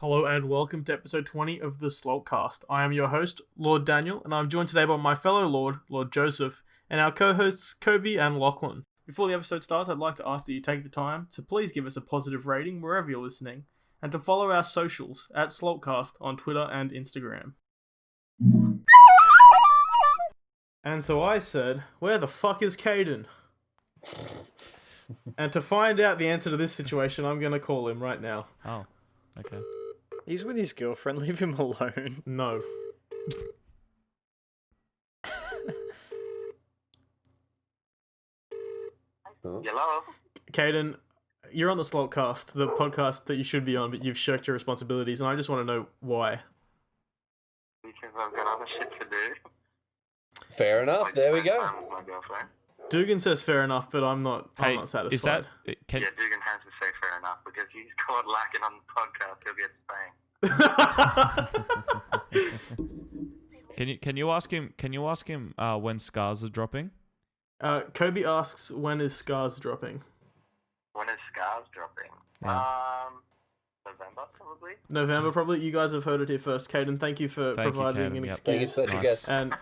Hello and welcome to episode 20 of the Slalt Cast. I am your host, Lord Daniel, and I'm joined today by my fellow Lord, Lord Joseph, and our co-hosts, Kobe and Lachlan. Before the episode starts, I'd like to ask that you take the time to please give us a positive rating wherever you're listening, and to follow our socials at Slaltcast on Twitter and Instagram. And so I said, where the fuck is Caden? And to find out the answer to this situation, I'm going to call him right now. Oh, okay. He's with his girlfriend, leave him alone. No. Hello? Caden, you're on the Slalt Cast, the podcast that you should be on, but you've shirked your responsibilities, and I just want to know why. Because I've got other shit to do. Fair enough. There we go. With my girlfriend. Dugan says fair enough, but I'm not satisfied. Is that Yeah, Dugan has to say fair enough because he's caught lacking on the podcast. He'll get spanked. Can you ask him when Scars are dropping? Kobe asks, when is Scars dropping? When is Scars dropping? Yeah. November probably. November, probably. You guys have heard it here first. Caden, thank you for providing Caden. an Yep. excuse. Thank you, Nice. And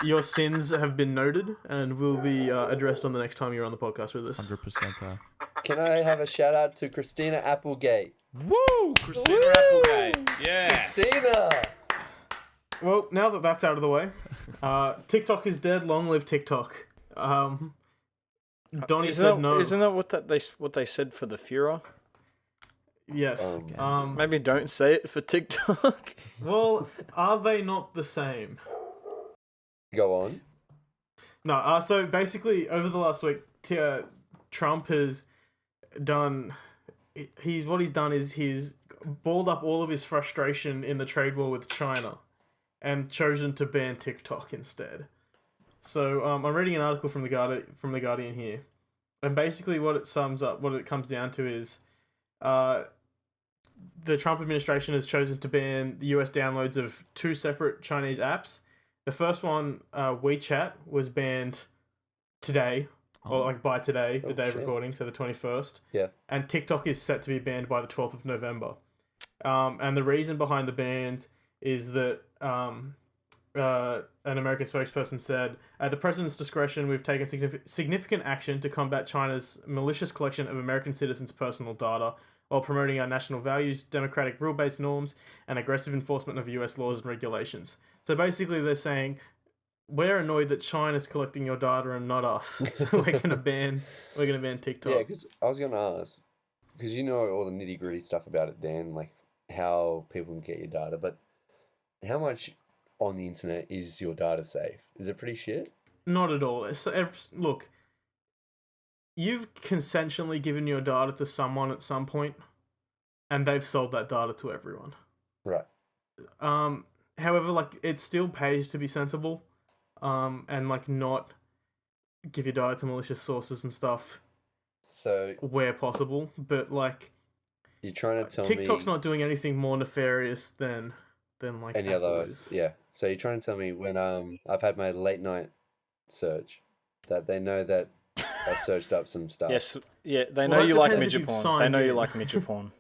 your sins have been noted and will be addressed on the next time you're on the podcast with us. 100%. Can I have a shout out to Christina Applegate? Woo! Christina Applegate. Yeah. Christina! Well, now that that's out of the way, TikTok is dead. Long live TikTok. Donnie said no. Isn't that what they said for the Führer? Yes. Maybe don't say it for TikTok. Well, are they not the same? Go on. No, so basically, over the last week, Trump has done. What he's done is he's balled up all of his frustration in the trade war with China, and chosen to ban TikTok instead. So I'm reading an article from the Guardian here, and basically what it comes down to is, the Trump administration has chosen to ban the US downloads of two separate Chinese apps. The first one, WeChat, was banned today, or like by today, the day of recording, so the 21st. Yeah. And TikTok is set to be banned by the 12th of November. And the reason behind the ban is that an American spokesperson said, at the president's discretion, we've taken significant action to combat China's malicious collection of American citizens' personal data while promoting our national values, democratic rule-based norms, and aggressive enforcement of US laws and regulations. So basically they're saying, we're annoyed that China's collecting your data and not us. So we're gonna ban TikTok. Yeah, because I was going to ask, because you know all the nitty-gritty stuff about it, Dan, like how people can get your data, but how much on the internet is your data safe? Is it pretty shit? Not at all. Look, you've consensually given your data to someone at some point, and they've sold that data to everyone. Right. However, like, it still pays to be sensible, and like not give your data to malicious sources and stuff. So where possible, but like, you're trying to tell TikTok's me not doing anything more nefarious than like any Apple other, is. yeah. So you're trying to tell me when I've had my late night search that they know that I've searched up some stuff. Yes, yeah, they Well, know that you like depends if midget you've porn. They signed know you in. like midget porn.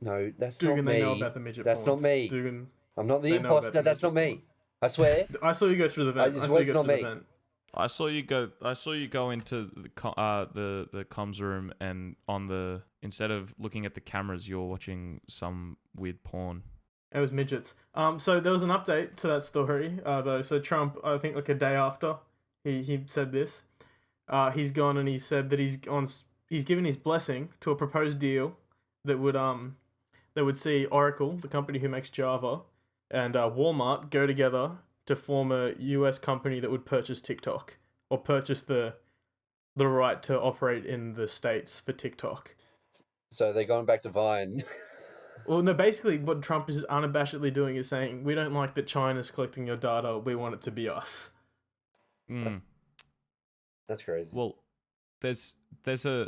No, that's Dugan, not they me. know about the midget That's porn. not me. Dugan, I'm not the they know about imposter. the That's not midget me. I swear. I saw you go through the vent. just I saw you was go not through the me. vent. I saw you go into the comms room, and instead of looking at the cameras, you're watching some weird porn. It was midgets. So there was an update to that story, though. So Trump, I think like a day after he said this, he's gone and he said that he's given his blessing to a proposed deal that would see Oracle, the company who makes Java, and Walmart go together to form a US company that would purchase TikTok, or purchase the right to operate in the States for TikTok. So they're going back to Vine. Well, no, basically what Trump is unabashedly doing is saying, we don't like that China's collecting your data, we want it to be us. Mm. That's crazy. Well, there's a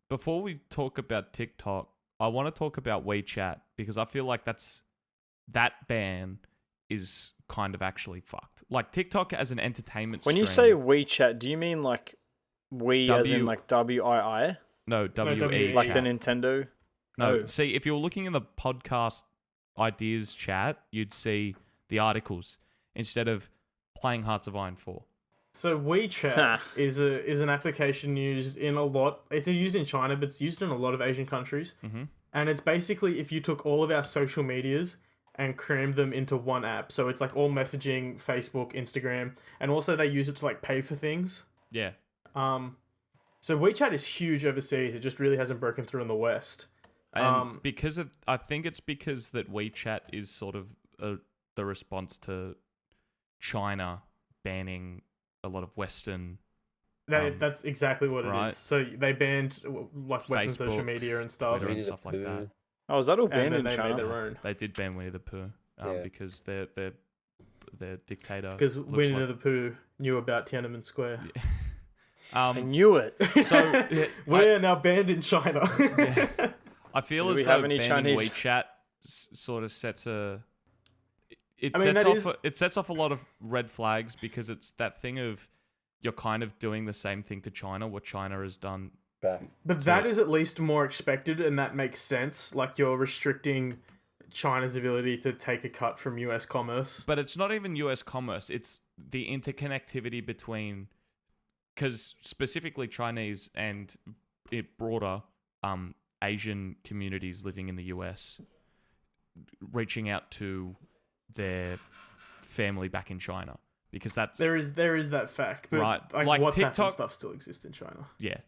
before we talk about TikTok, I want to talk about WeChat, because I feel like that ban is kind of actually fucked. Like TikTok as an entertainment When stream. you say WeChat, do you mean like we as in like WII? No, WE. W-E. Like the Nintendo? No, Oh. see, if you're looking in the podcast ideas chat, you'd see the articles instead of playing Hearts of Iron 4. So WeChat is an application used in a lot. It's used in China, but it's used in a lot of Asian countries. Mm-hmm. And it's basically if you took all of our social medias and crammed them into one app. So it's like all messaging, Facebook, Instagram, and also they use it to like pay for things. Yeah. So WeChat is huge overseas. It just really hasn't broken through in the West. And I think it's because that WeChat is sort of the response to China banning a lot of Western. That's exactly what it right. is. So they banned like Western Facebook, social media and stuff, Twitter and Winnie the stuff like that. Pooh. Oh, is that all and banned then in they China? made their own. They did ban Winnie the Pooh Yeah. because their dictator. Because looks Winnie like- the Pooh knew about Tiananmen Square. I knew it. So, yeah, We're now banned in China. Yeah. I feel Do as we though have any banning Chinese- WeChat sort of sets a. It I mean, sets that off. It sets off a lot of red flags because it's that thing of you're kind of doing the same thing to China, what China has done. Back. But that is at least more expected, and that makes sense. Like you're restricting China's ability to take a cut from US commerce. But it's not even US commerce. It's the interconnectivity between, because specifically Chinese and it broader Asian communities living in the US reaching out to their family back in China because that's There is that fact, but Right. like, Like WhatsApp and TikTok- stuff still exists in China. yeah.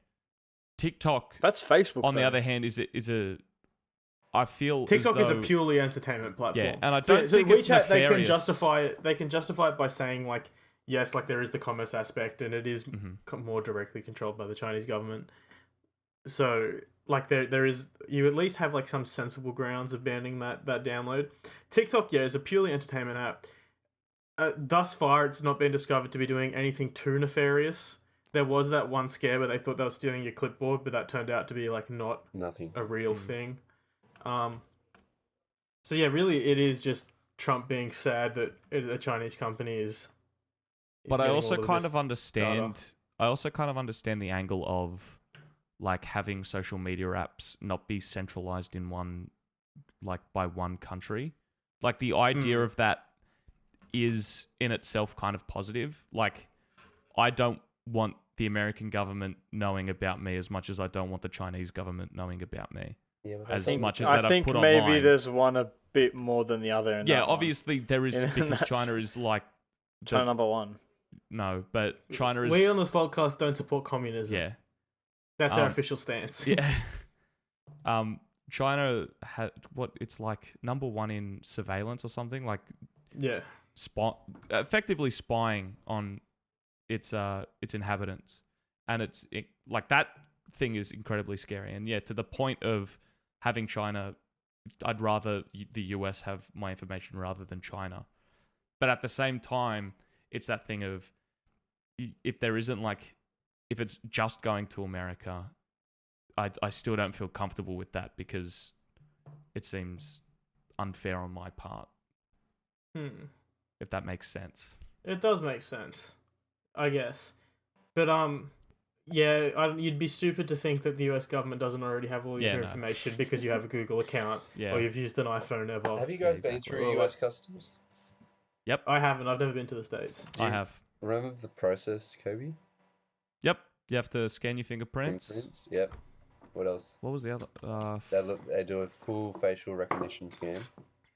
TikTok, That's Facebook. on the though. other hand, is a I feel as TikTok is a though- pure entertainment platform. Yeah, and I don't so think it's WeChat, they can nefarious. justify it. They can justify it by saying like, yes, like there is the commerce aspect, and it is Mhm. more directly controlled by the Chinese government. So like there is, you at least have like some sensible grounds of banning that download. TikTok, yeah, is a purely entertainment app. Thus far, it's not been discovered to be doing anything too nefarious. There was that one scare where they thought they were stealing your clipboard, but that turned out to be like not Nothing. a real thing. So yeah, really, it is just Trump being sad that a Chinese company is But I getting also all kind this of understand. I also kind of understand the angle of like having social media apps not be centralized in one, like by one country. Like the idea of that is in itself kind of positive. Like I don't want the American government knowing about me as much as I don't want the Chinese government knowing about me. Yeah, but As I think- much as that I I've think put maybe online. there's one a bit more than the other. In Yeah, that one. obviously there is And because that's- China is like China number one. no, but China is We on the Slalt Cast don't support communism. yeah. That's our Um, official stance. Yeah. China had what it's like number one in surveillance or something like Yeah. effectively spying on its inhabitants, and like that thing is incredibly scary. And yeah, to the point of having China, I'd rather the US have my information rather than China. But at the same time, it's that thing of if there isn't like if it's just going to America, I still don't feel comfortable with that because it seems unfair on my part, if that makes sense. It does make sense, I guess. But yeah, you'd be stupid to think that the US government doesn't already have all your Yeah, no. information because you have a Google account Yeah. or you've used an iPhone ever. Have you guys Yeah, been exactly. through Well, US customs? I haven't. I've never been to the States. I have. Remember the process, Kobe? Yep. You have to scan your fingerprints. Fingerprints? Yep. What else? What was the other? They do a full facial recognition scan.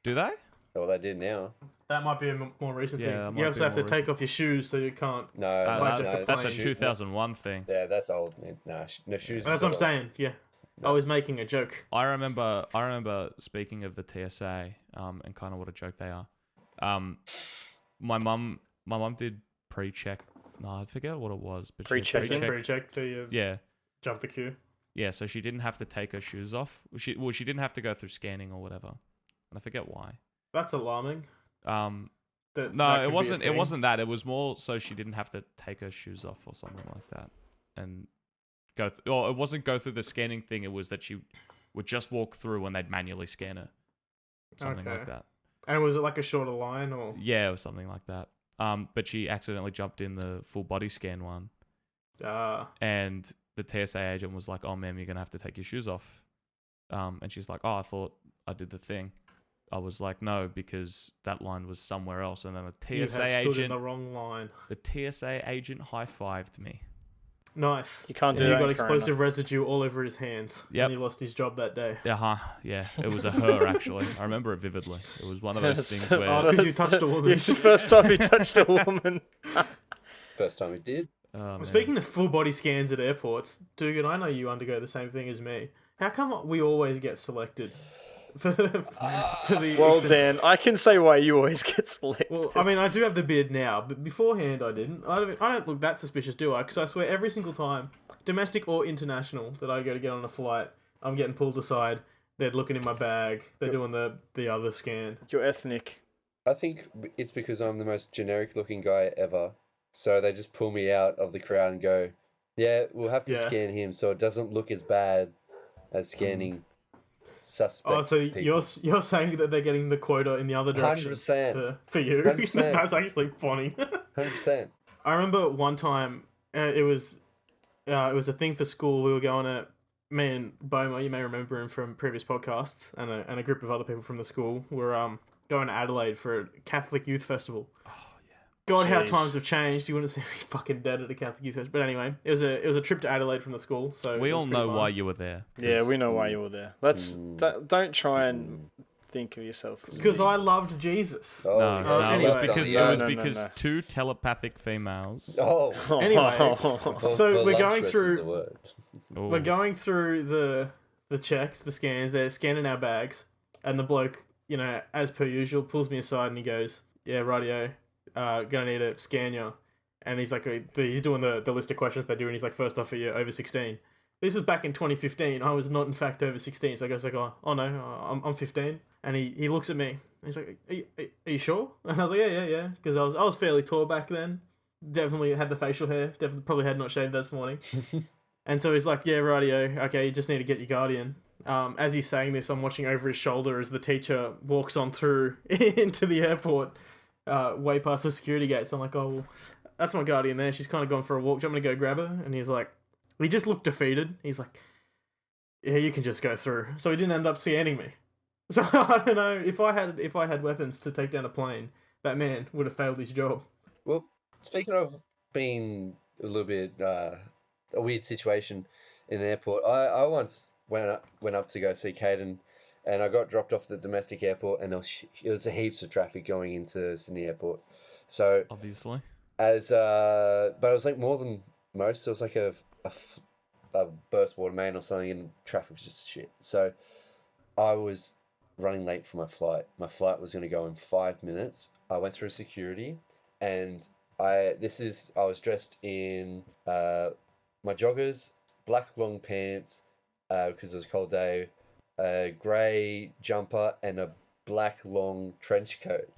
Do they? Well, they did now. That might be a more recent Yeah, that thing. might You also be have to more take recent. off your shoes so you can't. No, Hijack no, the That's a plane. 2001 thing. Yeah, that's old, man. Nah, no shoes. That's is what I'm old. saying. Yeah. I was making a joke. I remember speaking of the TSA, and kind of what a joke they are. My mum did pre-check. No, I forget what it was, but Pre-check. she had Pre-check, so you Yeah, jump the queue. yeah. So she didn't have to take her shoes off. She didn't have to go through scanning or whatever. And I forget why. That's alarming. No, That it could be a wasn't. It thing. wasn't that. It was more so she didn't have to take her shoes off or something like that, and go. Or it wasn't go through the scanning thing. It was that she would just walk through and they'd manually scan her, something like Okay. that. And was it like a shorter line or? Yeah, or something like that. But she accidentally jumped in the full body scan one, and the TSA agent was like, "Oh, ma'am, you're gonna have to take your shoes off." And she's like, oh, I thought I did the thing. I was like, no, because that line was somewhere else. And then the You TSA have stood in agent, the wrong line. the TSA agent high-fived me. Nice. You can't do You that. got in explosive Corona. residue all over his hands. Yep. And he lost his job that day. Yeah, it was a her, actually. I remember it vividly. It was one of those things where... Oh, because you touched a woman. It's the first time he touched a woman. First time we did. Oh, man. Speaking of full body scans at airports, Dugan, I know you undergo the same thing as me. How come we always get selected for the Well, extensive- Dan, I can say why you always get selected. Well, I mean, I do have the beard now, but beforehand I didn't. I don't look that suspicious, do I? Because I swear every single time, domestic or international, that I go to get on a flight, I'm getting pulled aside. They're looking in my bag. They're doing the other scan. You're ethnic. I think it's because I'm the most generic looking guy ever. So they just pull me out of the crowd and go, yeah, we'll have to Yeah. scan him so it doesn't look as bad as scanning suspect Oh, so people. you're saying that they're getting the quota in the other direction 100%. for you? 100%. That's actually funny. 100%. I remember one time it was a thing for school. We were going to me and Boma. You may remember him from previous podcasts, and a group of other people from the school were going to Adelaide for a Catholic Youth Festival. Oh, yeah. God, how Jeez. times have changed. You wouldn't see me fucking dead at a Catholic Youth Festival. But anyway, it was a trip to Adelaide from the school. So We it was all pretty know fun. why you were there. Yeah, we know why you were there. Let's don't try and think of yourself as Because I loved Jesus. Oh, No, yeah. no, anyway. it was No, because no. two telepathic females. Oh. Anyway, So we're going voluptuous is through- the word. Ooh. We're going through the checks, the scans. They're scanning our bags, and the bloke, as per usual, pulls me aside and he goes, "Yeah, rightio, gonna need to scan you." And he's like, he's doing the list of questions they do, and he's like, "First off, are you over 16?" This was back in 2015. I was not, in fact, over 16. So I goes like, "Oh no, I'm 15." And he looks at me. And he's like, "Are you sure?" And I was like, "Yeah," because I was fairly tall back then. Definitely had the facial hair. Definitely probably had not shaved this morning. And so he's like, "Yeah, rightio. Okay, you just need to get your guardian." As he's saying this, I'm watching over his shoulder as the teacher walks on through into the airport, way past the security gates. I'm like, "Oh, well, that's my guardian there. She's kind of gone for a walk. Do you want me to go grab her?" And he's like, he just looked defeated. He's like, "Yeah, you can just go through." So he didn't end up scanning me. So I don't know if I had weapons to take down a plane, that man would have failed his job. Well, speaking of being a little bit a weird situation in an airport, I once went up to go see Caden, and I got dropped off at the domestic airport, and it was heaps of traffic going into Sydney Airport. So Obviously. but it was like more than most. It was like a burst water main or something, and traffic was just shit. So I was running late for my flight. My flight was going to go in 5 minutes. I went through security, and I was dressed in my joggers, black long pants, because it was a cold day, a grey jumper, and a black long trench coat.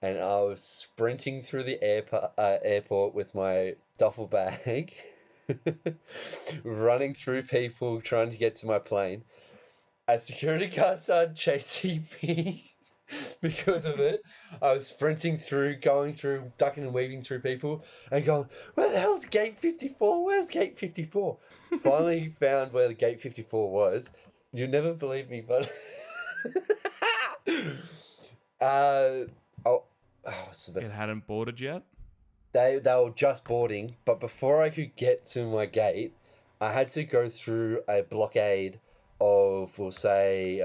And I was sprinting through the airport with my duffel bag, running through people trying to get to my plane. A security guard started chasing me because of it. I was sprinting through, going through, ducking and weaving through people, and going, "Where the hell's gate 54? Where's gate 54? Finally found where the gate 54 was. You'll never believe me, but what's the It best? hadn't boarded yet. They were just boarding, but before I could get to my gate, I had to go through a blockade of, we'll say,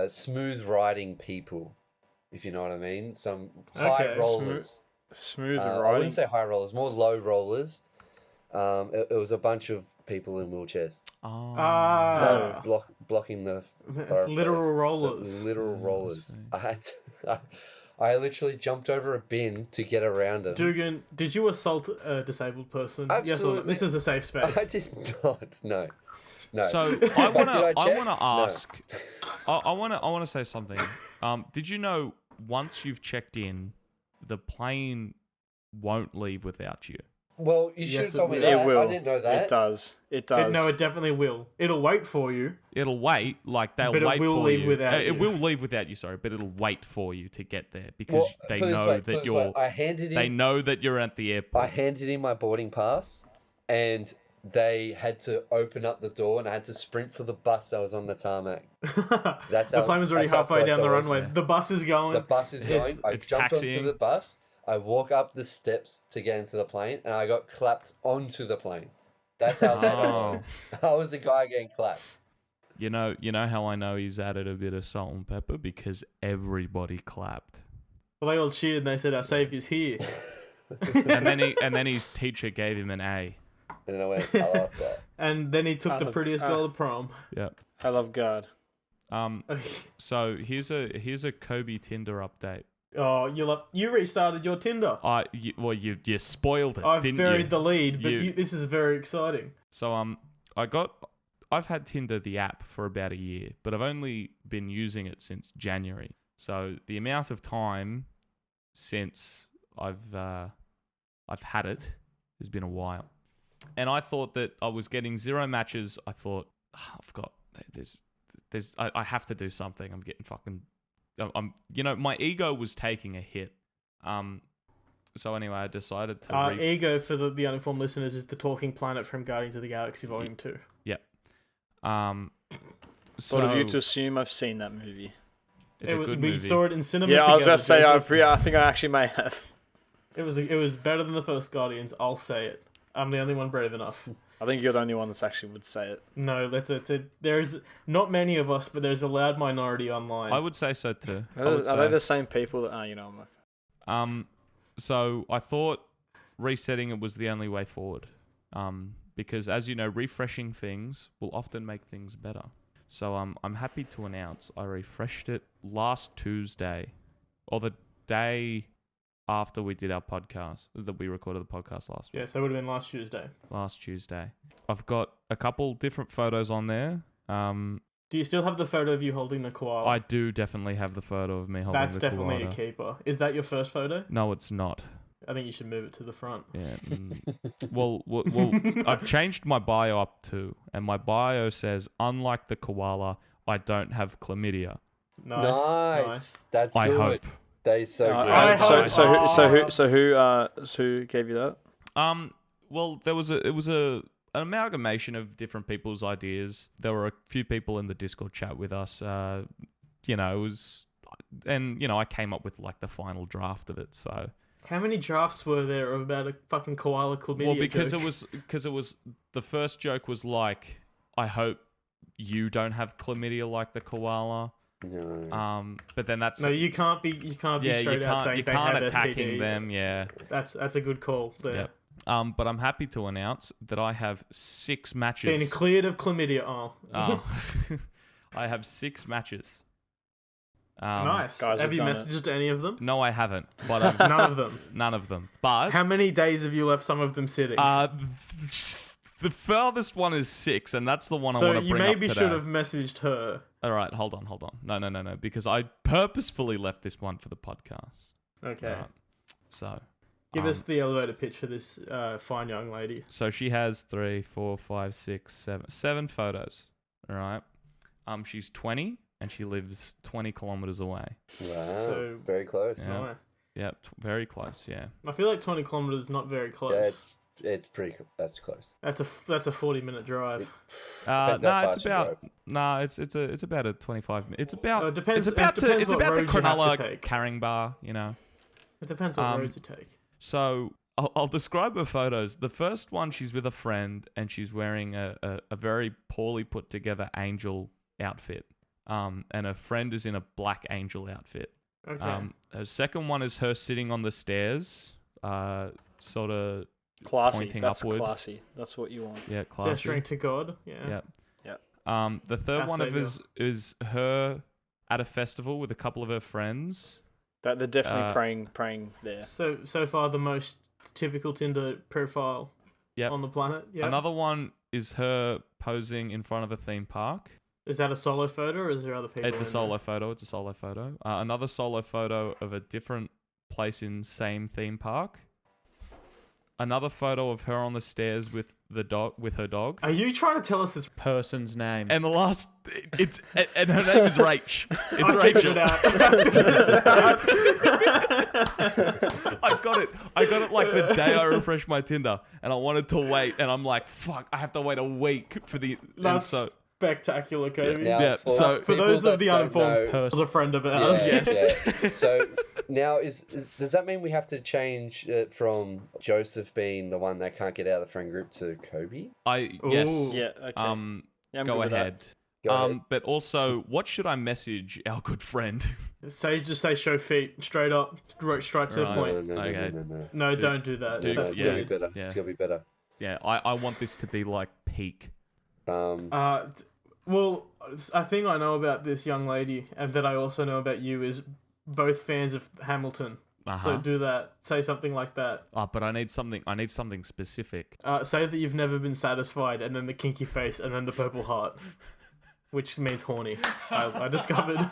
smooth riding people, if you know what I mean. Some high Okay, rollers. Smooth I riding. wouldn't say high rollers, more low rollers. It was a bunch of people in wheelchairs. Oh. Blocking the Literal rollers. literal Oh, I rollers. see. I had to, I literally jumped over a bin to get around them. Dugan, did you assault a disabled person? Yes or no? Absolutely. This is a safe space. I did not. No. So But I did wanna check? No. ask. I wanna say something. Did you know once you've checked in, the plane won't leave without you? Well, you should Yes, have told me it that. It will. I didn't know that. It does. It does. No, it definitely will. It'll wait for you. It'll wait, like they'll But it wait will for leave you. without It you. will leave without you, sorry, but it'll wait for you to get there because Well, they put it this know way, put it that this way, you're. I handed They in. know that you're at the airport. I handed in my boarding pass, and they had to open up the door and I had to sprint for the bus that was on the tarmac. That's The how- plane was already that's how halfway close down the I was. runway. Yeah. The bus is going. The bus is going. I it's jumped taxiing. onto the bus. I walk up the steps to get into the plane, and I got clapped onto the plane. That's how bad I was. I was the guy getting clapped. You know how I know he's added a bit of salt and pepper? Because everybody clapped. Well, they all cheered and they said, "Our saviour's here." and then his teacher gave him an A. And then I went, I love that. And then he took the prettiest girl to prom. Yep. I love God. So here's a Kobe Tinder update. Oh, you restarted your Tinder. You spoiled it. I've didn't buried you? the lead, but this is very exciting. So I've had Tinder the app for about a year, but I've only been using it since January. So the amount of time since I've had it has been a while. And I thought that I was getting 0 matches. I thought, I've got I have to do something. I'm getting fucking my ego was taking a hit. So anyway, I decided to Ego, for the uninformed listeners, is the talking planet from Guardians of the Galaxy Volume 2. Yep. So of you to assume I've seen that movie. It's a good we movie. saw it in cinema. Yeah, I was together, about to say Joseph. I think I actually may have. It was better than the first Guardians. I'll say it. I'm the only one brave enough. I think you're the only one that's actually would say it. No, there's not many of us, but there's a loud minority online. I would say so too. Are they the same people that? I'm like... So I thought resetting it was the only way forward. Because as you know, refreshing things will often make things better. So I'm happy to announce I refreshed it last Tuesday, or the day after we did our podcast, that we recorded the podcast last week. Yeah, so it would have been last Tuesday. Last Tuesday. I've got a couple different photos on there. Do you still have the photo of you holding the koala? I do definitely have the photo of me holding That's the definitely koala. a keeper. Is that your first photo? No, it's not. I think you should move it to the front. Yeah. Well, I've changed my bio up too, and my bio says, unlike the koala, I don't have chlamydia. Nice. That's I good. hope. That is so good. Who gave you that? Well, it was an amalgamation of different people's ideas. There were a few people in the Discord chat with us. It was, and I came up with like the final draft of it. So how many drafts were there about a fucking koala chlamydia? well, because joke? it was the first joke was like, I hope you don't have chlamydia like the koala. No. But then that's no, you can't be straight out saying you they can't have attacking STDs. them. Yeah. That's a good call there. Yep. But I'm happy to announce that I have 6 matches. Been cleared of chlamydia. I have 6 matches. Nice. Guys, have we've you done messaged any of them? No, I haven't. But I've, None of them. none of them. But How many days have you left some of them sitting? the farthest one is 6, and that's the one I so want to you bring up maybe today. should have messaged her. All right, hold on. No, because I purposefully left this one for the podcast. Okay. Right. So Give us the elevator pitch for this fine young lady. So she has 3, 4, 5, 6, 7 photos. All right. She's 20 and she lives 20 kilometers away. Wow. So- Very close. Yeah. Nice. Yeah, very close. Yeah. I feel like 20 kilometers is not very close. Yeah, it's pretty. That's close. That's a 40-minute drive. Depends how fast you drive. It's about a 25 minutes. It's about It depends. it's about it depends to what roads you have to Cronulla take. Caringbah, It depends what roads you take. So I'll describe her photos. The first one, she's with a friend and she's wearing a very poorly put together angel outfit. And her friend is in a black angel outfit. Okay. Her second one is her sitting on the stairs, sort of Classy. pointing That's upward. classy. That's what you want. Yeah, classy. Gesturing to God. Yeah. Yeah. Yeah. The third Our one saviour. is her at a festival with a couple of her friends. That they're definitely praying there. So far, the most typical Tinder profile Yep. on the planet. Yeah. Another one is her posing in front of a theme park. Is that a solo photo or is there other people? It's a in solo photo. Another solo photo of a different place in same theme park. another photo of her on the stairs with the dog, with her dog. Are you trying to tell us it's... Person's name. And the last, and her name is Rach. It's I Rachel. figured it out. I got it like the day I refreshed my Tinder, and I wanted to wait, and I'm like, fuck, I have to wait a week for the. That's spectacular, Kobe. Now, Yeah, so- For those of the don't uninformed, know- was a friend of ours. Yeah, Yes. yeah. So now does that mean we have to change it from Joseph being the one that can't get out of the friend group to Kobe? Yes. Ooh. Yeah. Okay. Yeah, I'm Go good with that. ahead. Go ahead. But also, what should I message our good friend? Just say show feet straight up, straight to the Right. point. No, Okay. No, don't do that. do- No, That's it's gonna yeah. be better. Yeah. It's gonna be better. Yeah, I want this to be like peak. Well, a thing I know about this young lady, and that I also know about you, is both fans of Hamilton. So do that. Say something like that. But I need something specific. Say that you've never been satisfied, and then the kinky face, and then the purple heart, which means horny. I discovered.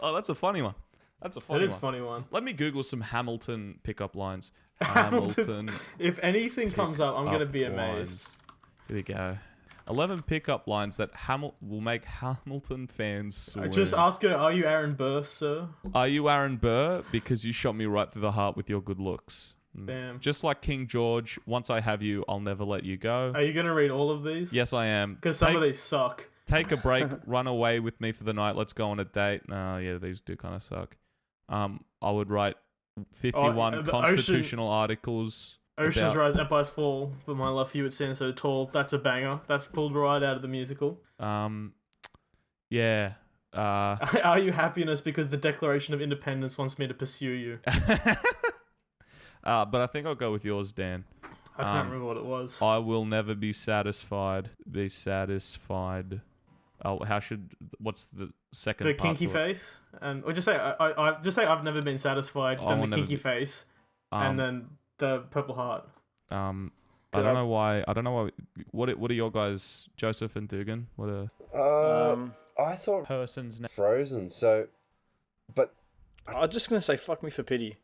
Oh, that's a funny one. That's a funny That is one. a funny one. Let me Google some Hamilton pickup lines. Hamilton. Hamilton. If anything comes up, I'm gonna be pickup amazed. lines. Here we go. 11 pickup lines that will make Hamilton fans swoon. Just ask her, are you Aaron Burr, sir? Are you Aaron Burr? Because you shot me right through the heart with your good looks. Damn. Just like King George, once I have you, I'll never let you go. Are you gonna read all of these? Yes, I am. Because some of these suck. Take a break, run away with me for the night, let's go on a date. No, yeah, these do kind of suck. I would write 51 the constitutional articles. Oceans about- Rise, Empires Fall, but my love for you would stand so tall. That's a banger. That's pulled right out of the musical. Yeah. Are you happiness because the Declaration of Independence wants me to pursue you? But I think I'll go with yours, Dan. I can't remember what it was. I will never be satisfied. Be satisfied. Oh, what's the second The part kinky to it? face, or just say I've never been satisfied. I Then will the never kinky be- face, and then the purple heart. I don't know why. What are your guys, Joseph and Dugan? What are I thought person's name? Frozen. So, but I'm just gonna say fuck me for pity.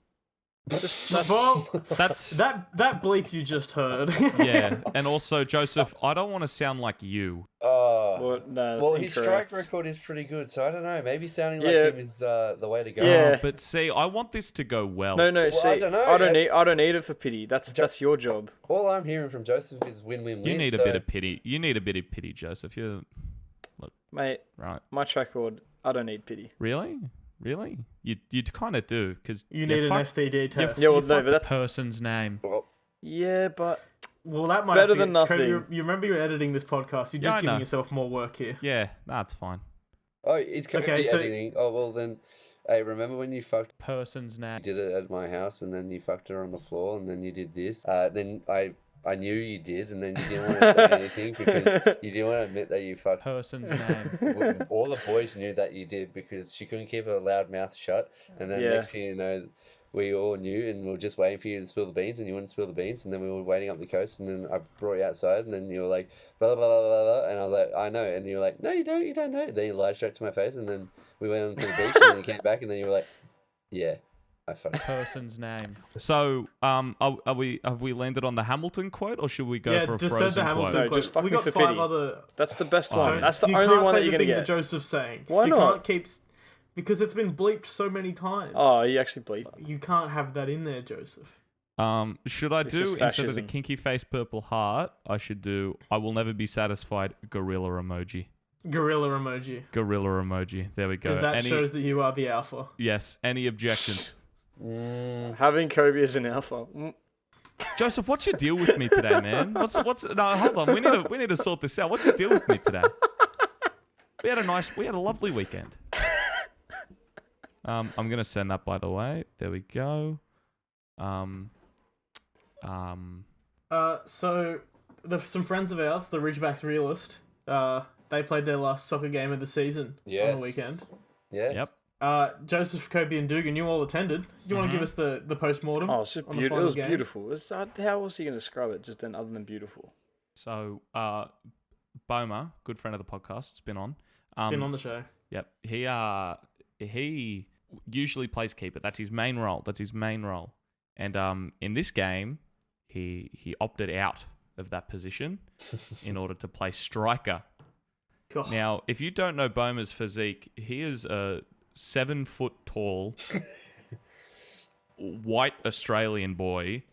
Well, That's that bleep you just heard. yeah. And also, Joseph, I don't want to sound like you. Well, no, that's well, his strike incorrect. record is pretty good, so I don't know. Maybe sounding like Yeah. him is the way to go. Yeah. But see, I want this to go well. No. See, I don't know, I don't yeah. need. I don't need it for pity. That's your job, All I'm hearing from Joseph is win-win-win. You need so... a bit of pity. You need a bit of pity, Joseph. You mate. right? My track record. I don't need pity. Really? You kind of do because You need an STD test. Yeah, well, no, but that's person's name. yeah, but Well, that might better have to than get- Kobe, nothing. you remember you're editing this podcast. You're Yeah, just I giving know. yourself more work here. Yeah, that's fine. Oh, he's going to Okay, be so- editing. Oh, well then, hey, remember when you fucked... Person's name. You did it at my house, and then you fucked her on the floor, and then you did this. Then I knew you did, and then you didn't want to say anything because you didn't want to admit that you fucked. Person's name. Well, all the boys knew that you did because she couldn't keep her loud mouth shut, and then Yeah. next thing you know, we all knew, and we were just waiting for you to spill the beans, and you wouldn't spill the beans, and then we were waiting up the coast, and then I brought you outside, and then you were like, blah, blah, blah, blah, blah, and I was like, I know, and you were like, no, you don't know. Then you lied straight to my face, and then we went on to the beach, and then you came back, and then you were like, yeah, I fucked. Person's name. So, have we landed on the Hamilton quote, or should we go Yeah, for a just Frozen said the Hamilton quote? No, quote. just fuck we me got for 5 pity. other. that's the best Oh, one. yeah. That's the You only can't one say that you're the gonna thing that get. Joseph's saying. Why you not? Can't keep because it's been bleeped so many times. Oh, you actually bleep. You can't have that in there, Joseph. Should I This do is instead of the fascism. kinky face purple heart? I should do. I will never be satisfied. Gorilla emoji. Gorilla emoji. Gorilla emoji. There we go. Because that Any, shows that you are the alpha. yes. Any objections? Having Kobe as an alpha. Joseph, what's your deal with me today, man? What's no, hold on. We need to sort this out. What's your deal with me today? We had a lovely weekend. I'm gonna send that, by the way. There we go. So some friends of ours, the Ridgebacks Realist, they played their last soccer game of the season on Yes. the weekend. Yes. Yep. Joseph, Kobe, and Dugan, you all attended. Do you want to give us the post-mortem? Oh, it's just on the beautiful. It final was game? beautiful. How was he going to describe it? Just then, other than beautiful. So, Boma, good friend of the podcast, has been on. Been on the show. Yep. He usually plays keeper. That's his main role. And in this game, he opted out of that position in order to play striker. God. Now, if you don't know Boma's physique, he is a 7 foot tall white Australian boy.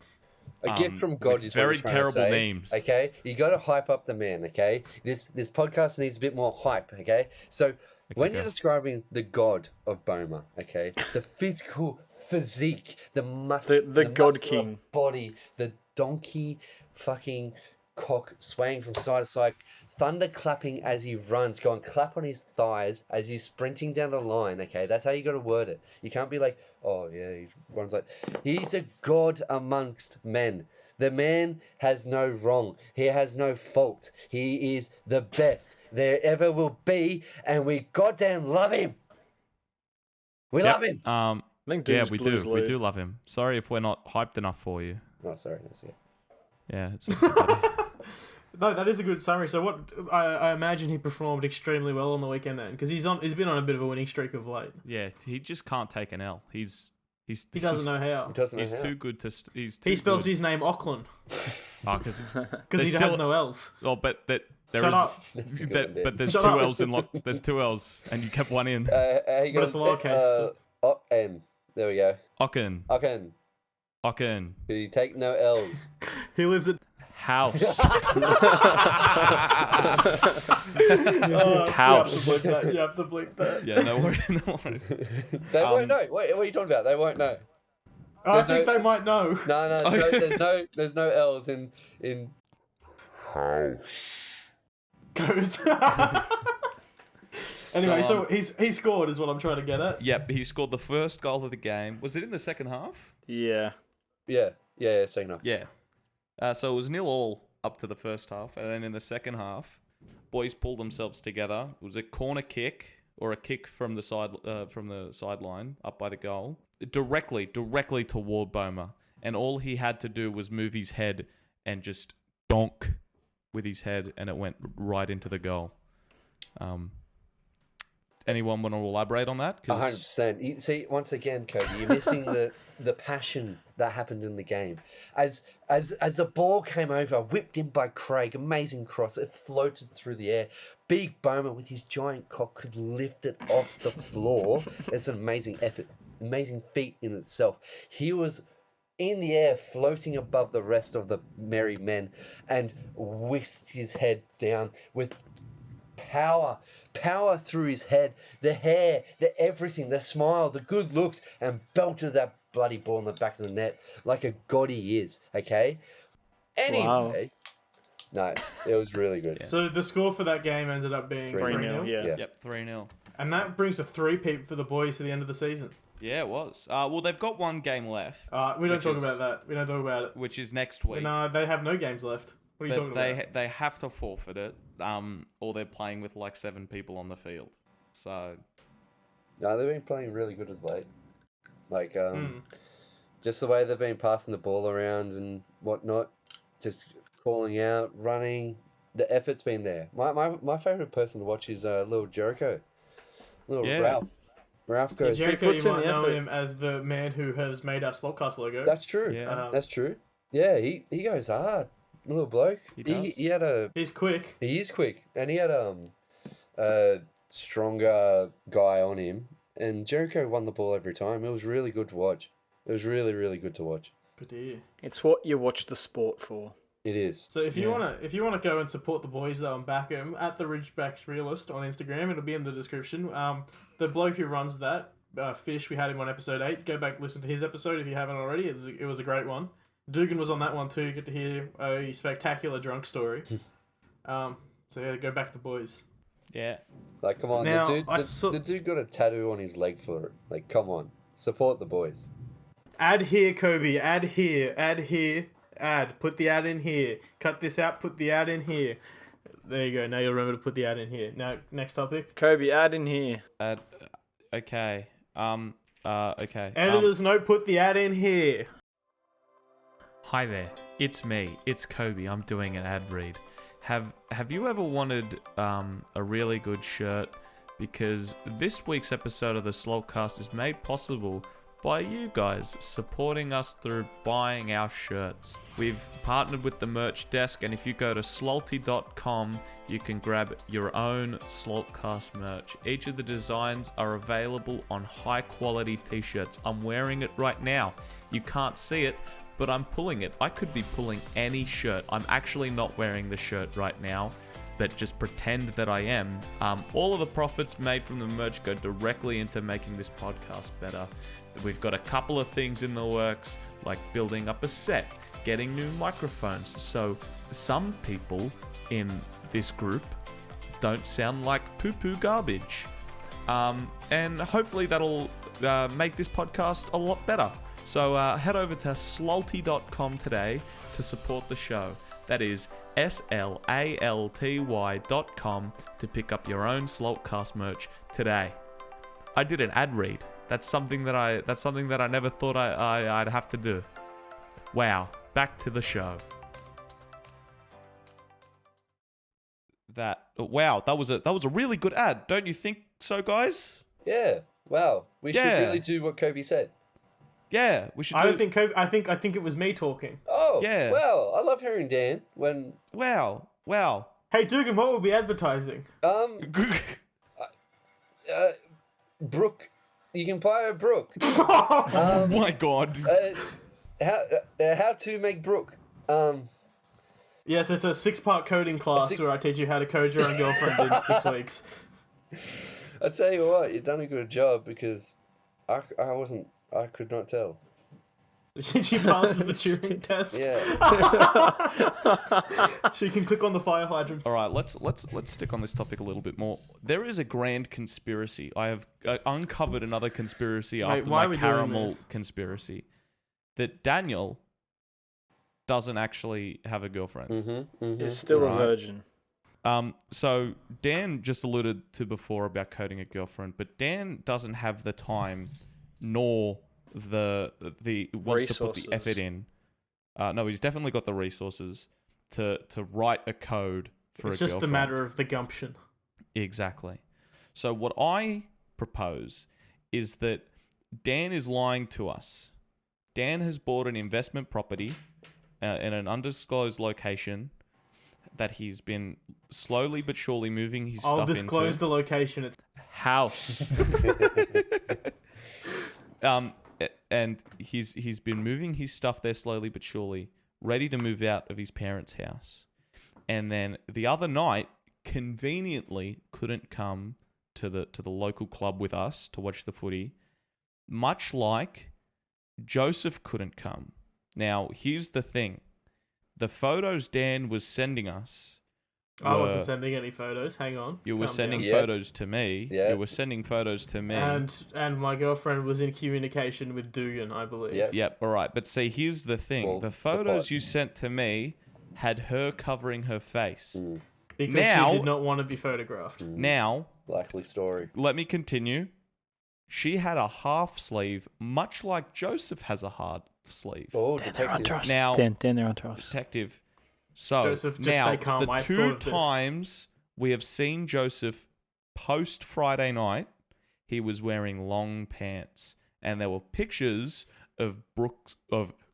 A gift from God with is very what you're trying to terrible say, memes. Okay, you got to hype up the man. Okay, this podcast needs a bit more hype. Okay, so when you're describing the God of Boma, okay, the physical physique, the The God muscular King. body, the donkey fucking cock swaying from side to side, thunder clapping as he runs, go and clap on his thighs as he's sprinting down the line. Okay, that's how you got to word it. You can't be like, oh yeah, he runs like he's a god amongst men. The man has no wrong. He has no fault. He is the best there ever will be, and we goddamn love him. We love him. I think Yeah, Dooms we blew his do. We load. do love him. Sorry if we're not hyped enough for you. Oh, sorry. That's okay. Yeah, it's okay, buddy. No, that is a good summary. So what I imagine he performed extremely well on the weekend then, because he's been on a bit of a winning streak of late. Yeah, he just can't take an L. He doesn't know how. He doesn't know He's how. too good to. He's too He spells good. his name Auckland Because because he has no L's. Well, but there Shut is. up. That's a good That, one, dude. but there's Shut two up. L's in there's two L's, and you kept one in. Hey, But it's lowercase. N. There we go. Ocken. Ocken. You take no L's. He lives at House. House. You have to bleep that. Yeah, no worries. No worries. They won't know. What are you talking about? They won't know. I There's think no- they might know. No, there's no L's in Goes. Anyway, so he scored is what I'm trying to get at. Yep, he scored the first goal of the game. Was it in the second half? Yeah. yeah, second half. Yeah. So it was 0-0 up to the first half, and then in the second half, boys pulled themselves together. It was a corner kick or a kick from the sideline up by the goal, directly toward Boma, and all he had to do was move his head and just donk with his head, and it went right into the goal. Anyone want to elaborate on that? 100%. You see, once again, Cody, you're missing the passion that happened in the game. As the ball came over, whipped in by Craig, amazing cross, it floated through the air. Big Boma with his giant cock could lift it off the floor. It's an amazing effort, amazing feat in itself. He was in the air, floating above the rest of the merry men, and whisked his head down with power through his head, the hair, the everything, the smile, the good looks, and belted that bloody ball in the back of the net like a god he is, okay? Anyway, no, it was really good. So the score for that game ended up being 3-0, 3-0. yeah. Yep, 3-0. And that brings a three-peat for the boys to the end of the season. Yeah, it was. Well, they've got one game left. We don't which talk is- about that. We don't talk about it. Which is next week. No, they have no games left. What are you talking about? They have to forfeit it, or they're playing with like 7 people on the field. So No, they've been playing really good as late. Like, just the way they've been passing the ball around and whatnot, just calling out, running. The effort's been there. My favourite person to watch is little Jericho. Yeah. Ralph. Ralph goes. Jericho, puts you in might the know effort. him as the man who has made our Slalt Cast logo. That's true. Yeah. That's true. Yeah, he goes hard. Little bloke. He does. He had a. He's quick. He is quick, and he had a stronger guy on him. And Jericho won the ball every time. It was really good to watch. It was really, really good to watch. Good to hear. It's what you watch the sport for. It is. So if you wanna go and support the boys though and back them at the Ridgebacks Realist on Instagram, it'll be in the description. The bloke who runs that, Fish, we had him on episode 8. Go back and listen to his episode if you haven't already. It was a great one. Dugan was on that one too. Get to hear a spectacular drunk story. So yeah, go back to the boys. yeah. Like, come on, Now, the dude got a tattoo on his leg for it. Like, come on, support the boys. Add here, Kobe. Add here. Add here. Add. Put the ad in here. Cut this out. Put the ad in here. There you go. Now you'll remember to put the ad in here. Now, next topic. Kobe, add in here. Okay. Okay. Editor's note. Put the ad in here. Hi there. It's me. It's Kobe. I'm doing an ad read. Have you ever wanted a really good shirt because this week's episode of the Slalt Cast is made possible by you guys supporting us through buying our shirts. We've partnered with the merch desk, and if you go to slalty.com, you can grab your own Slaltcast merch. Each of the designs are available on high quality t-shirts. I'm wearing it right now. You can't see it, but I'm pulling it. I could be pulling any shirt. I'm actually not wearing the shirt right now, but just pretend that I am. All of the profits made from the merch go directly into making this podcast better. We've got a couple of things in the works, like building up a set, getting new microphones, so some people in this group don't sound like poo-poo garbage. And hopefully that'll make this podcast a lot better. So head over to slalty.com today to support the show. That is SLALTY.com to pick up your own Slaltcast merch today. I did an ad read. That's something that I never thought I'd have to do. Wow, back to the show. That was a really good ad, don't you think so, guys? Yeah. Wow. We should really do what Kobe said. Yeah, we should. I don't think Kobe. I think it was me talking. Oh. Yeah. Well, I love hearing Dan when. Wow. Hey, Dugan, what will be advertising? Brooke. You can buy a Brooke. Oh my god. How to make Brooke. Yes, it's a 6-part coding class where I teach you how to code your own girlfriend in 6 weeks. I tell you what, you've done a good job because I could not tell. She passes the Turing test. Yeah. She can click on the fire hydrants. All right, let's stick on this topic a little bit more. There is a grand conspiracy. I have uncovered another conspiracy after my caramel conspiracy that Daniel doesn't actually have a girlfriend. He's still a virgin. So Dan just alluded to before about coding a girlfriend, but Dan doesn't have the time nor the wants to put the effort in. No, he's definitely got the resources to write a code for a girlfriend. It's just a matter of the gumption. Exactly. So what I propose is that Dan is lying to us. Dan has bought an investment property in an undisclosed location that he's been slowly but surely moving his stuff into. I'll disclose the location. It's house. And he's been moving his stuff there slowly but surely, ready to move out of his parents' house. And then the other night, conveniently couldn't come to the local club with us to watch the footy, much like Joseph couldn't come. Now, here's the thing. The photos Dan was sending us... I wasn't sending any photos. Hang on. You were sending photos to me. Yeah. You were sending photos to me. And my girlfriend was in communication with Dugan, I believe. Yep. All right. But see, here's the thing. Well, the photos you sent to me had her covering her face. Because she did not want to be photographed. Now... Likely story. Let me continue. She had a half sleeve, much like Joseph has a hard sleeve. Oh, detective. Now, Dan, they're onto us. Detective. So Joseph, just now stay calm. the I've two thought of this. times we have seen Joseph post Friday night, he was wearing long pants, and there were pictures of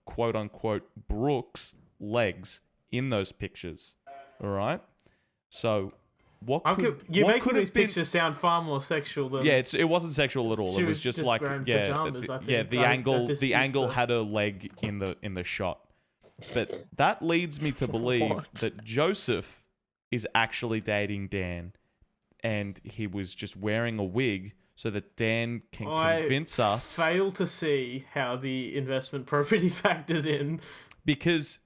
quote unquote Brooks' legs in those pictures. All right. So you're making these pictures sound far more sexual than. Yeah, it wasn't sexual at all. She it was was just just like wearing yeah, pajamas, I think. the angle had her leg in the shot. But that leads me to believe that Joseph is actually dating Dan, and he was just wearing a wig so that Dan can convince us. I fail to see how the investment property factors in. Because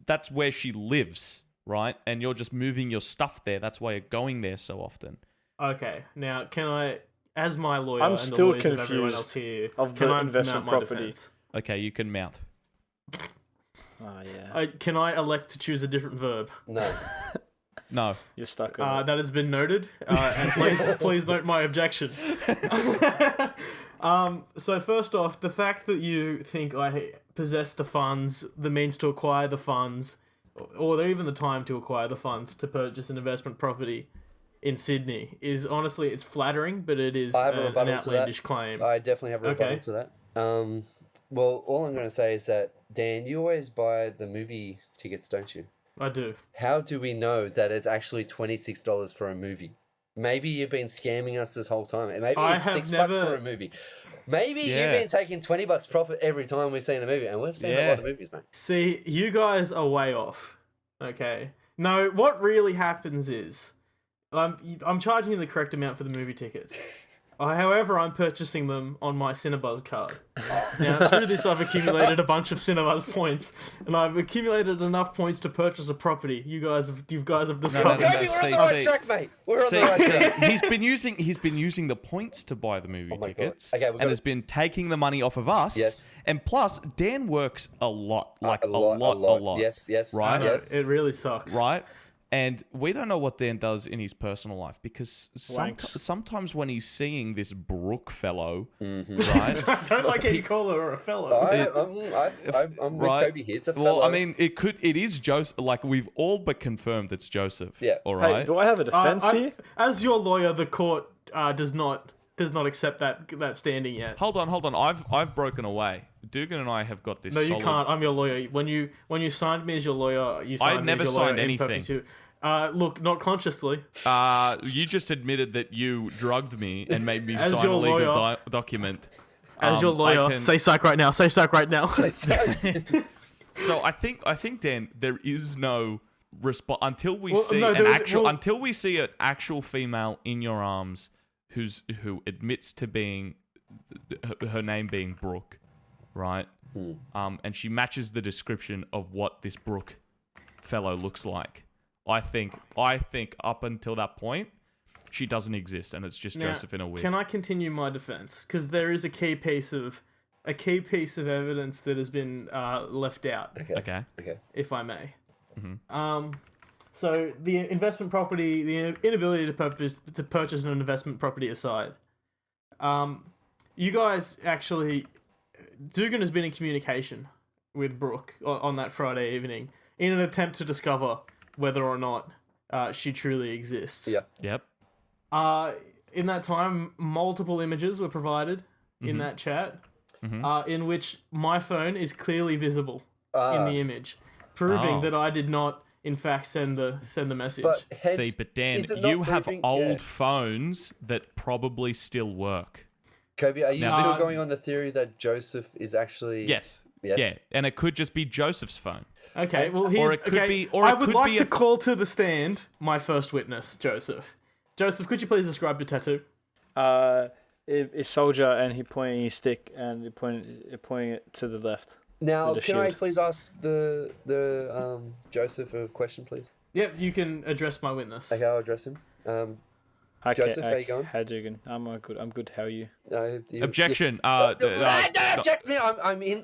that's where she lives, right? And you're just moving your stuff there. That's why you're going there so often. Okay, now can I, as my lawyer, I'm and still the lawyers of everyone else here, of can the I investment mount my property. defense? Okay, you can mount. Oh, yeah. Can I elect to choose a different verb? No. You're stuck with that has been noted. And please note my objection. So first off, the fact that you think I possess the funds, the means to acquire the funds, or even the time to acquire the funds to purchase an investment property, in Sydney is honestly it's flattering, but it is I have a an rebuttal to that. outlandish claim. I definitely have a rebuttal Okay. to that. Well, all I'm going to say is that, Dan, you always buy the movie tickets, don't you? I do. How do we know that it's actually $26 for a movie? Maybe you've been scamming us this whole time. Maybe I it's have $6 never- for a movie. Maybe Yeah. you've been taking $20 profit every time we've seen a movie, and we've seen a Yeah. lot of movies, mate. See, you guys are way off. Okay. No, what really happens is I'm charging you the correct amount for the movie tickets. However, I'm purchasing them on my Cinebuzz card. Now, through this, I've accumulated a bunch of Cinebuzz points, and I've accumulated enough points to purchase a property. You guys have discovered. no, Maybe we're on the right track, mate. We're on the right track. he's been using the points to buy the movie Oh my God. tickets, Okay, we've got and has been taking the money off of us. Yes. And plus, Dan works a lot, like a lot. Yes. Right? I know, Yes. it really sucks. right? And we don't know what Dan does in his personal life because Wanks. sometimes when he's seeing this Brooke fellow, Mm-hmm. right? I don't like how you call her a fellow. I'm with Right. Kobe here. It's a Well, fellow. I mean, it is Joseph. Like we've all but confirmed it's Joseph. Yeah. All Hey, right. do I have a defense here? As your lawyer, the court does not accept that standing yet. Hold on. I've broken away. Dugan and I have got this. No, you solid- can't. I'm your lawyer. When you signed me as your lawyer, you signed me never as your lawyer signed in anything. perpetuity. Look, not consciously. You just admitted that you drugged me and made me As sign a your legal lawyer- document. As your I lawyer, can- say psych right now. Say psych right now. So I think Dan, there is no response until we Well, see no, an there- actual well- until we see an actual female in your arms who admits to being her name being Brooke, right? And she matches the description of what this Brooke fellow looks like. I think up until that point, she doesn't exist, and it's just Now, Joseph in a wig. Can I continue my defense? Because there is a key piece of evidence that has been left out, Okay. if I may. So the investment property, the inability to purchase an investment property aside, you guys actually, Dugan has been in communication with Brooke on that Friday evening in an attempt to discover whether or not she truly exists. Yeah. Yep. In that time, multiple images were provided in that chat, in which my phone is clearly visible in the image, proving Oh. that I did not, in fact, send the message. But See, but Dan, is it not you have proving- old yeah. phones that probably still work. Kobe, are you Now, still this- going on the theory that Joseph is actually... Yes. Yes. Yeah, and it could just be Joseph's phone. Okay, well, Or here's it could okay. be- or I it would could like be to a- call to the stand my first witness, Joseph. Joseph, could you please describe your tattoo? A soldier, and he pointing his stick and he pointing it to the left. Now, With a can I shield. please ask the Joseph a question, please? Yep, you can address my witness. Okay, I'll address him. Okay, Joseph, how you going? How Dugan? I'm good. I'm good. How are you? Objection. Object me.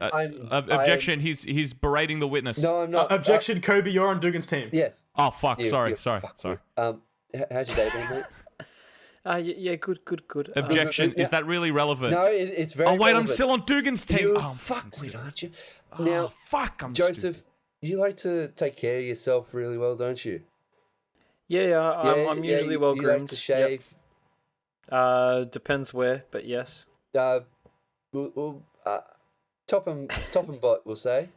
Objection. He's berating the witness. No, I'm not. Objection, Kobe, you're on Dugan's team. Yes. Oh fuck. You- Sorry. you Sorry. fuck Sorry. How's your day been, mate? Yeah, good. Objection. yeah. Is that really relevant? No, it's very. Oh wait, I'm relevant. still on Dugan's team. You Oh fuckwit, aren't you? Oh, Now, fuck. I'm Joseph, stupid. you like to take care of yourself really well, don't you? Yeah. I'm Yeah, usually you- well you groomed. like to shave. Depends where, but yes. Top and bot, we'll say.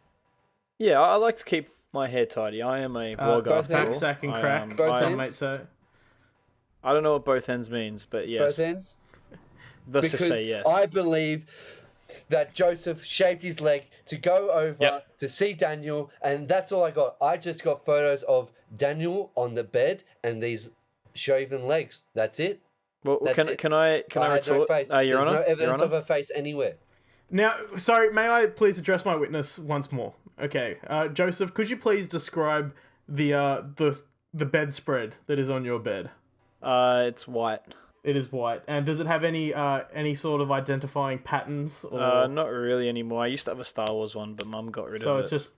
Yeah, I like to keep my hair tidy. I am a blogger both after all. ends? Sack and I crack, am- Both I some am- ends? mates say. I don't know what both ends means, but yes. Both ends? Let's just Because say yes. I believe that Joseph shaved his leg to go over Yep. to see Daniel, and that's all I got. I just got photos of Daniel on the bed and these shaven legs. That's it. Well, That's can it. can I I had no retort? face. Your There's Honor, no evidence Your of Honor? a face anywhere. Now, sorry, may I please address my witness once more? Okay, Joseph, could you please describe the bedspread that is on your bed? It's white. It is white, and does it have any sort of identifying patterns? Or Not really anymore. I used to have a Star Wars one, but Mum got rid so of it's it. just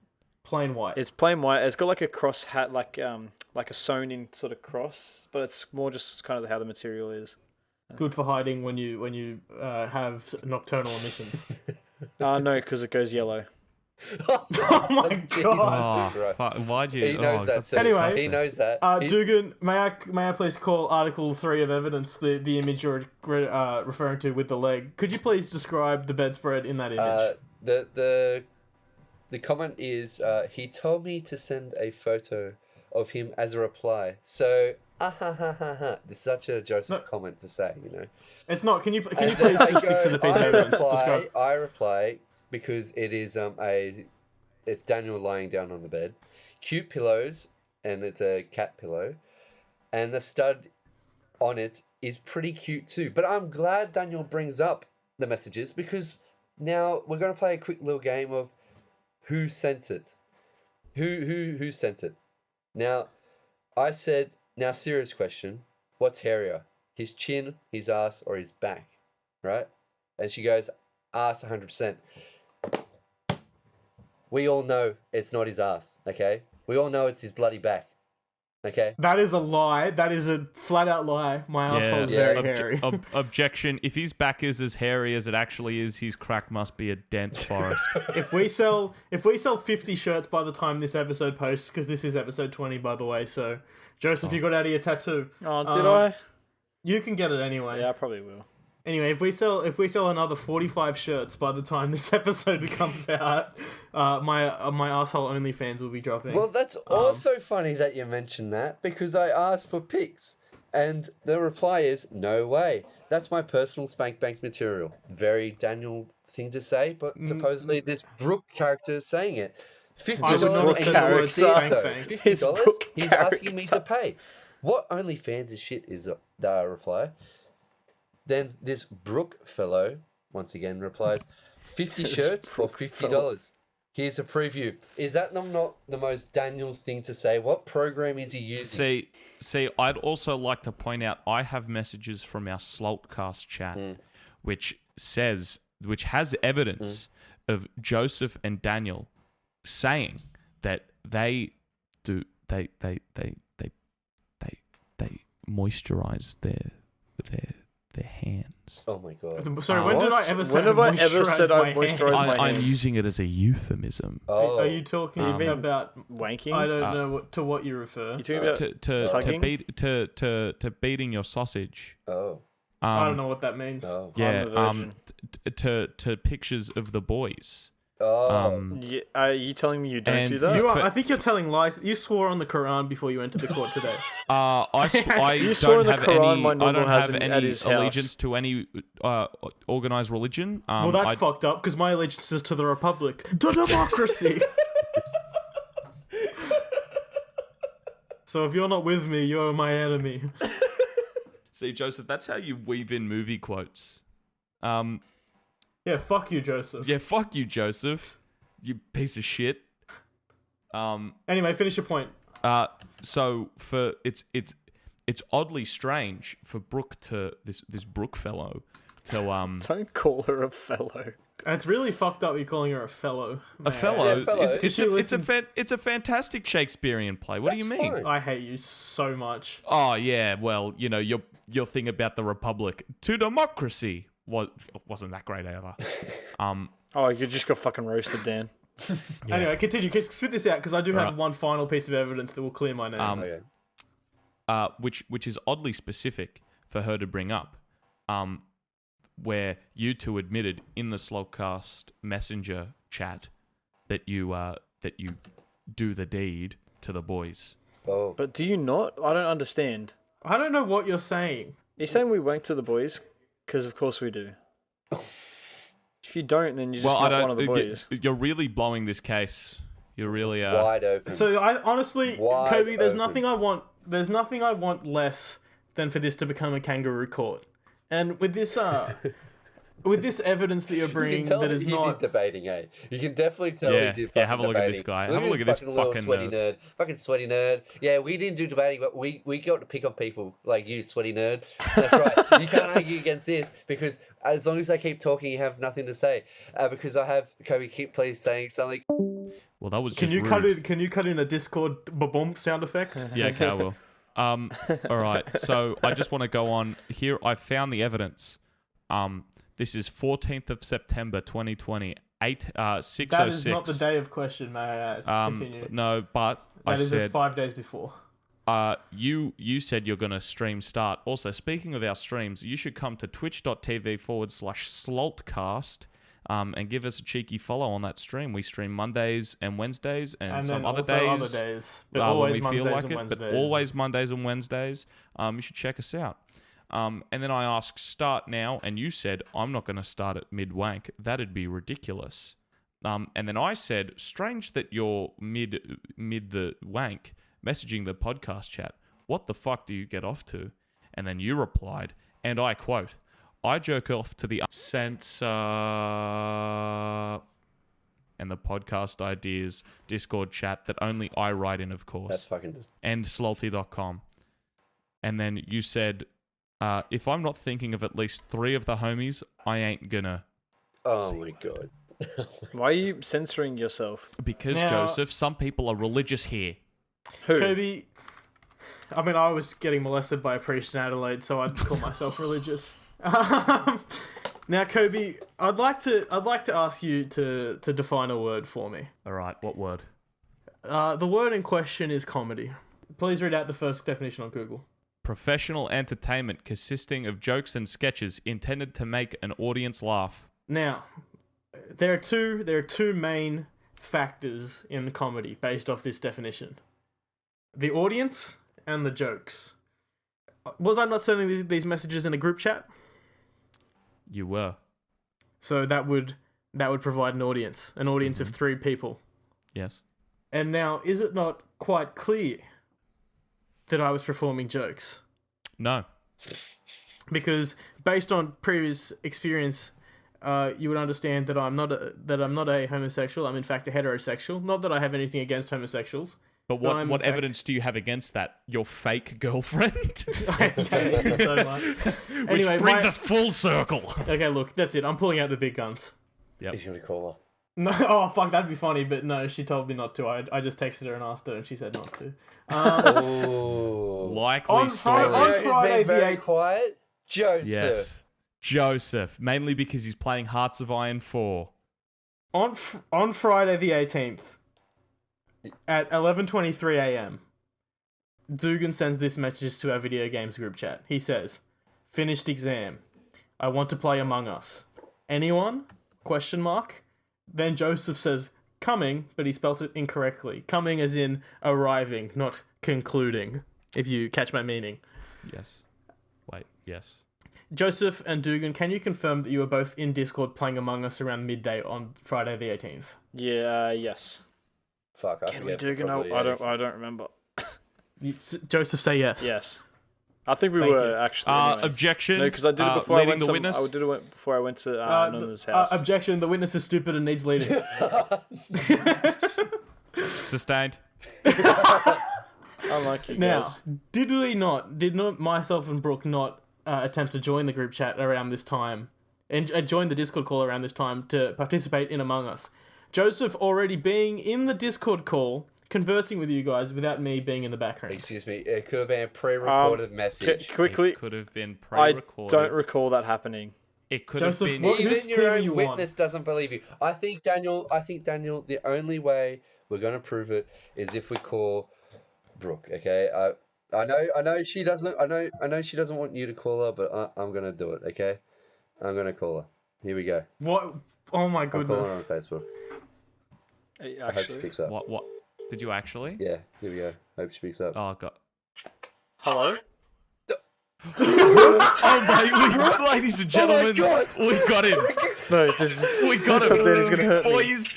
plain white. It's plain white. It's got like a cross hat, like a sewn-in sort of cross, but it's more just kind of how the material is. Good for hiding when you have nocturnal emissions. No, because it goes yellow. Oh my God. Oh, fuck, why'd you? He knows that. that's Seth. Anyway, He knows that. Dugan, may I please call Article 3 of evidence the image you're referring to with the leg? Could you please describe the bedspread in that image? The comment is he told me to send a photo of him as a reply. So this is such a Joseph comment to say, you know. It's not. Can you please just stick to the piece of evidence? Describe. I reply because it is it's Daniel lying down on the bed, cute pillows, and it's a cat pillow, and the stud on it is pretty cute too. But I'm glad Daniel brings up the messages because now we're gonna play a quick little game of who sent it, who sent it. Now, I said, now serious question, what's hairier, his chin, his ass, or his back, right? And she goes, ass 100%. We all know it's not his ass, okay? We all know it's his bloody back, okay? That is a lie. That is a flat out lie. My asshole is very hairy. Objection. If his back is as hairy as it actually is, his crack must be a dense forest. If we sell 50 shirts by the time this episode posts, because this is episode 20 by the way, so Joseph, you got out of your tattoo. Oh, did I? You can get it anyway. Yeah, I probably will. Anyway, if we sell another 45 shirts by the time this episode comes out, my asshole OnlyFans will be dropping. Well, that's also funny that you mentioned that because I asked for pics and the reply is no way. That's my personal spank bank material. Very Daniel thing to say, but supposedly this Brooke character is saying it. I would not have said the word spank bank. $50 he's asking me to pay. What OnlyFans is shit is the reply. Then this Brooke fellow, once again, replies, 50 shirts or $50. Here's a preview. Is that not the most Daniel thing to say? What program is he using? See, I'd also like to point out I have messages from our Slalt Cast chat, which has evidence of Joseph and Daniel saying that they moisturize their hands. Oh my god. Sorry, when did I ever say when have I ever said I moisturise my hands? I'm using it as a euphemism. Oh. Are you talking about wanking? I don't know to what you refer. You talking about to beating your sausage. Oh. I don't know what that means. Oh. Yeah. To pictures of the boys. Oh. Yeah, are you telling me you don't do that? I think you're telling lies. You swore on the Quran before you entered the court today. I You swore in don't the have Quran any. my I noble don't has have at any his house. allegiance to any organized religion. Well, that's fucked up because my allegiance is to the Republic, to democracy. So if you're not with me, you're my enemy. See, Joseph, that's how you weave in movie quotes. Yeah, fuck you, Joseph. Yeah, fuck you, Joseph. You piece of shit. Anyway, finish your point. So for it's oddly strange for Brooke to this Brooke fellow to Don't call her a fellow. And it's really fucked up. You're calling her a fellow. a fellow. Yeah, fellow. It's a fantastic Shakespearean play. What do you That's mean? fine. I hate you so much. Oh yeah, well you know your thing about the Republic to democracy wasn't that great either. Oh, you just got fucking roasted, Dan. Yeah. Anyway, continue. Spit this out because I do have Right. one final piece of evidence that will clear my name. Okay. Which is oddly specific for her to bring up, where you two admitted in the Slowcast Messenger chat that you do the deed to the boys. Oh. But do you not? I don't understand. I don't know what you're saying. You're saying we wank to the boys? Because of course we do. If you don't, then you're just not one of the boys. You're really blowing this case. You're really Wide open. So I honestly, Wide Kobe, there's open. nothing I want. There's nothing I want less than for this to become a kangaroo court. And with this, with this evidence that you're You bringing, can tell that is he not. did debating, eh? You can definitely tell Yeah, he did yeah, fucking have a look at this debating. guy. Have a look at this little fucking sweaty nerd. Fucking sweaty nerd. Yeah, we didn't do debating, but we got to pick on people like you, sweaty nerd. That's right. You can't argue against this because as long as I keep talking, you have nothing to say. Because I have Kobe. Please saying something. well. That was Can just you rude. cut in? Can you cut in a Discord ba-boom sound effect? Yeah, okay, I will. All right. So I just want to go on here. I found the evidence. This is 14th of September 2020, 6:06. That is not the day of question, may I add. Continue. No, but That is said 5 days before. you said you're gonna stream start. Also, speaking of our streams, you should come to twitch.tv/Slalt Cast. And give us a cheeky follow on that stream. We stream Mondays and Wednesdays, and some then other also days, other days, but always when we Mondays feel like and it. Wednesdays. But always Mondays and Wednesdays. You should check us out. And then I asked, start now, and you said, I'm not going to start at mid-wank. That'd be ridiculous. And then I said, strange that you're mid the wank, messaging the podcast chat. What the fuck do you get off to? And then you replied, and I quote, I jerk off to the censor and the podcast ideas Discord chat that only I write in, of course. That's fucking and slalty.com. And then you said, if I'm not thinking of at least 3 of the homies, I ain't gonna. Oh my god. Why are you censoring yourself? Because, Now- Joseph, some people are religious here. Who? Kobe, I mean, I was getting molested by a priest in Adelaide, so I'd call myself religious. Now, Kobe, I'd like to ask you to define a word for me. All right, what word? The word in question is comedy. Please read out the first definition on Google. Professional entertainment consisting of jokes and sketches intended to make an audience laugh. Now, there are two main factors in comedy based off this definition: the audience and the jokes. Was I not sending these messages in a group chat? You were. So that would provide an audience of 3 people. Yes. And now, is it not quite clear that I was performing jokes? No. Because based on previous experience, you would understand that I'm not a homosexual. I'm in fact a heterosexual. Not that I have anything against homosexuals. But what evidence do you have against that? Your fake girlfriend? Thank you so much. Which brings us full circle. Okay, look, that's it. I'm pulling out the big guns. He's gonna call her. No, oh fuck, that'd be funny, but no, she told me not to. I just texted her and asked her, and she said not to. Oh. Likely On story. Friday- He's Friday been the very 8th. quiet. Joseph. Yes. Joseph. Mainly because he's playing Hearts of Iron 4. On Friday the 18th at 11:23 a.m. Dugan sends this message to our video games group chat. He says, "Finished exam. I want to play Among Us. Anyone? Question mark." Then Joseph says, "Coming," but he spelt it incorrectly. Coming as in arriving, not concluding, if you catch my meaning. Yes. Wait, yes. Joseph and Dugan, can you confirm that you were both in Discord playing Among Us around midday on Friday the 18th? Yeah. Yes. Fuck, I Can we forget. do? No, Probably, I don't remember. Joseph, say yes. Yes. I think we Thank were you. actually. Anyway. Objection. No, because I did it before I leading went the to. witness. I did it before I went to Nana's house. Objection, the witness is stupid and needs leading. Sustained. Unlike you Now, guys. did not myself and Brooke not attempt to join the group chat around this time and join the Discord call around this time to participate in Among Us? Joseph already being in the Discord call, conversing with you guys without me being in the background. Excuse me, it could have been a pre-recorded message. Quickly, It could have been I pre-recorded. don't recall that happening. It could Joseph, have been. what- Even whose your team are own you on? witness doesn't believe you. I think Daniel. The only way we're gonna prove it is if we call Brooke. Okay. I know she doesn't. I know she doesn't want you to call her, but I'm gonna do it. Okay. I'm gonna call her. Here we go. What? Oh my I'm calling her on goodness. Facebook. I hope she Actually, picks up. What? Did you actually? Yeah. Here we go. Hope she picks up. Oh, God. hello. Oh, mate, ladies and gentlemen, God. we got him. No, We got What's him. up, Danny's gonna hurt me. Boys,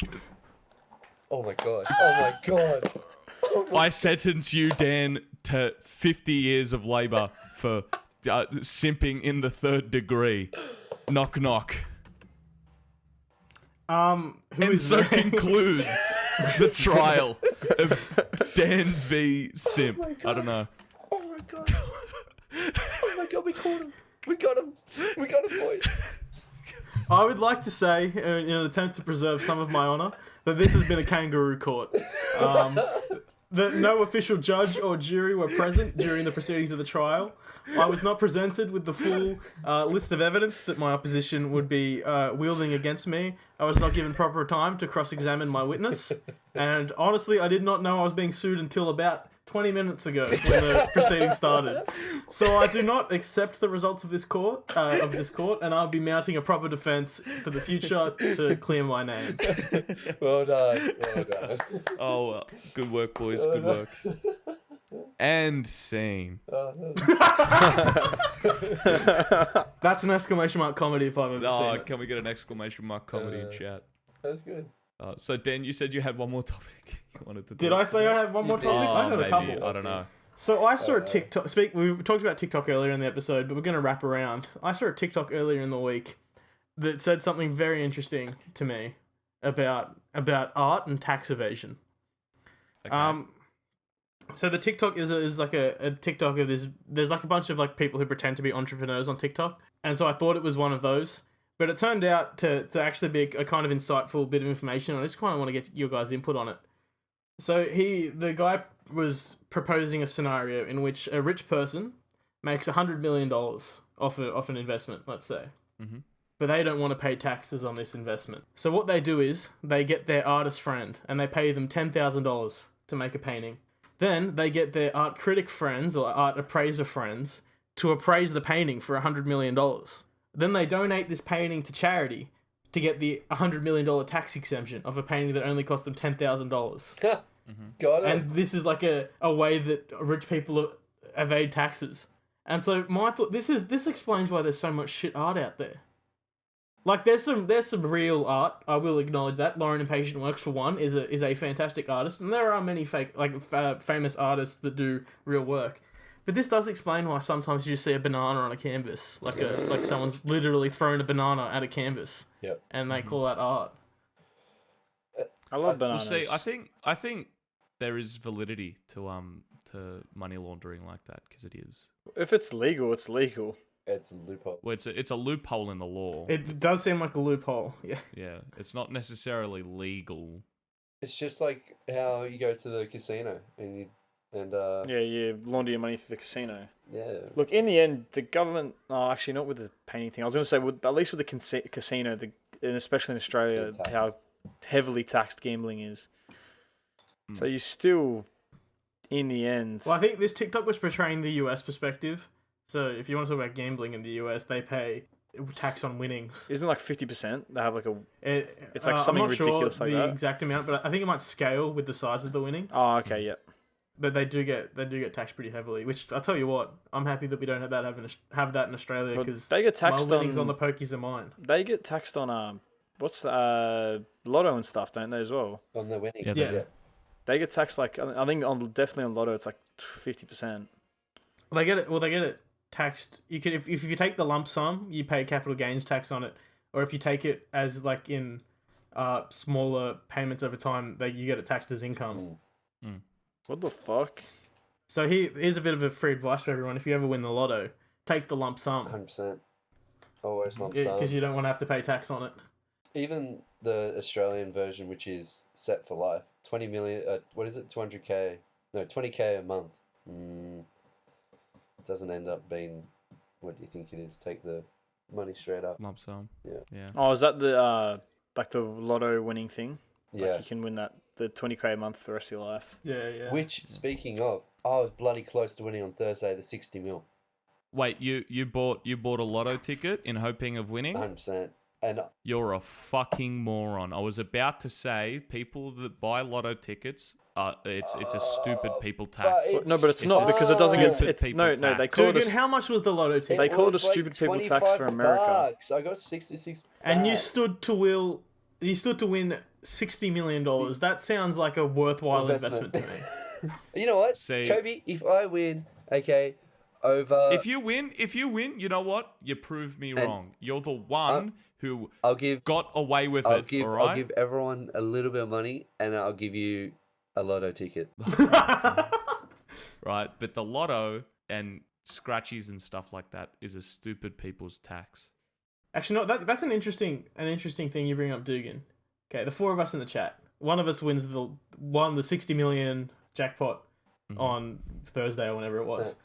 Oh my god. Oh my god. I sentence you, Dan, to 50 years of labour for simping in the 3rd degree. Knock, knock. Who And is so that? concludes the trial of Dan v. Simp. I don't know. Oh my god. Oh my god. We caught him. We got him. We got him, boys. I would like to say, in an attempt to preserve some of my honour, that this has been a kangaroo court. that no official judge or jury were present during the proceedings of the trial. I was not presented with the full list of evidence that my opposition would be wielding against me. I was not given proper time to cross-examine my witness. And honestly, I did not know I was being sued until about 20 minutes ago when the proceeding started. So I do not accept the results of this court, and I'll be mounting a proper defense for the future to clear my name. Well done. Well done. Oh, well, good work, boys. Good work. And scene. That's an exclamation mark comedy if I've ever seen Oh, it. can we get an exclamation mark comedy in chat? That's good. So, Dan, you said you had one more topic you wanted to Did talk I say I had one more did. topic? I got maybe. a couple. I don't know. So I saw a TikTok. We talked about TikTok earlier in the episode, but we're going to wrap around. I saw a TikTok earlier in the week that said something very interesting to me about art and tax evasion. Okay. So the TikTok is like a TikTok of this. There's like a bunch of like people who pretend to be entrepreneurs on TikTok, and so I thought it was one of those. But it turned out to actually be a kind of insightful bit of information. I just kind of want to get your guys' input on it. So the guy was proposing a scenario in which a rich person makes $100 million off an investment, let's say. Mhm. But they don't want to pay taxes on this investment. So what they do is they get their artist friend and they pay them $10,000 to make a painting. Then they get their art critic friends or art appraiser friends to appraise the painting for $100 million. Then they donate this painting to charity to get the $100 million tax exemption of a painting that only cost them $10,000. Got it. And this is like a way that rich people evade taxes. And so my thought, this explains why there's so much shit art out there. Like there's some real art. I will acknowledge that. Lauren Impatient Works, for one, is a fantastic artist, and there are many famous artists that do real work. But this does explain why sometimes you see a banana on a canvas, like someone's literally thrown a banana at a canvas, Yep. and they call that art. I love Well, bananas. see, I think there is validity to money laundering like that because it is. If it's legal, it's legal. It's a loophole. Well, it's a loophole in the law. It does seem like a loophole. Yeah. Yeah, it's not necessarily legal. It's just like how you go to the casino and Yeah, you launder your money through the casino. yeah. Look, in the end, the government... Oh, actually, not with the painting thing. I was going to say, at least with the casino, and especially in Australia, Still taxed. how heavily taxed gambling is. Mm. So you still, in the end... Well, I think this TikTok was portraying the US perspective. So if you want to talk about gambling in the US, they pay tax on winnings. Isn't it like 50%? They have like a... It's like something I'm not ridiculous sure like the that. exact amount, but I think it might scale with the size of the winnings. Oh, okay, yeah. But they do get taxed pretty heavily. Which I'll tell you what, I'm happy that we don't have that in Australia But because they get my taxed winnings on... on the pokies are mine. They get taxed on, lotto and stuff, don't they, as well? On the winning. Yeah, they do. They get taxed like... I think definitely on lotto, it's like 50%. They get it taxed. You can if you take the lump sum, you pay capital gains tax on it, or if you take it as like in smaller payments over time, you get it taxed as income. What the fuck? So here's a bit of a free advice for everyone: if you ever win the lotto, take the lump sum 100%. Always lump because sum. you don't want to have to pay tax on it. Even the Australian version, which is set for life, 20 million. What is it? 200k? No, 20k a month. Doesn't end up being what you think it is. Take the money straight up. Lump sum. Yeah. Oh, is that the like the lotto winning thing? Yeah. Like you can win the 20k a month for the rest of your life. Yeah. Which, speaking of, I was bloody close to winning on Thursday the 60 mil. Wait, you bought a lotto ticket in hoping of winning? 100%. And You're a fucking moron. I was about to say people that buy lotto tickets it's a stupid people tax. it's- No, but it's It's not a because it doesn't get. stupid people No, tax. they call it. Dugan, A, how much was the lotto ticket? They call it a was like stupid people tax for 25 America. bucks. I got 66 And you back. stood to win $60 million. That sounds like a worthwhile investment to me. You know what? See- Kobe, if I win, okay, over... If you win, you know what? You prove me wrong. You're the one who I'll give... got away with I'll it, give, all right? I'll give everyone a little bit of money, and I'll give you a lotto ticket. Right, but the lotto and scratchies and stuff like that is a stupid people's tax. Actually, no, that's an interesting thing you bring up, Dugan. Okay, the four of us in the chat. One of us wins the 60 million jackpot Mhm. on Thursday or whenever it was.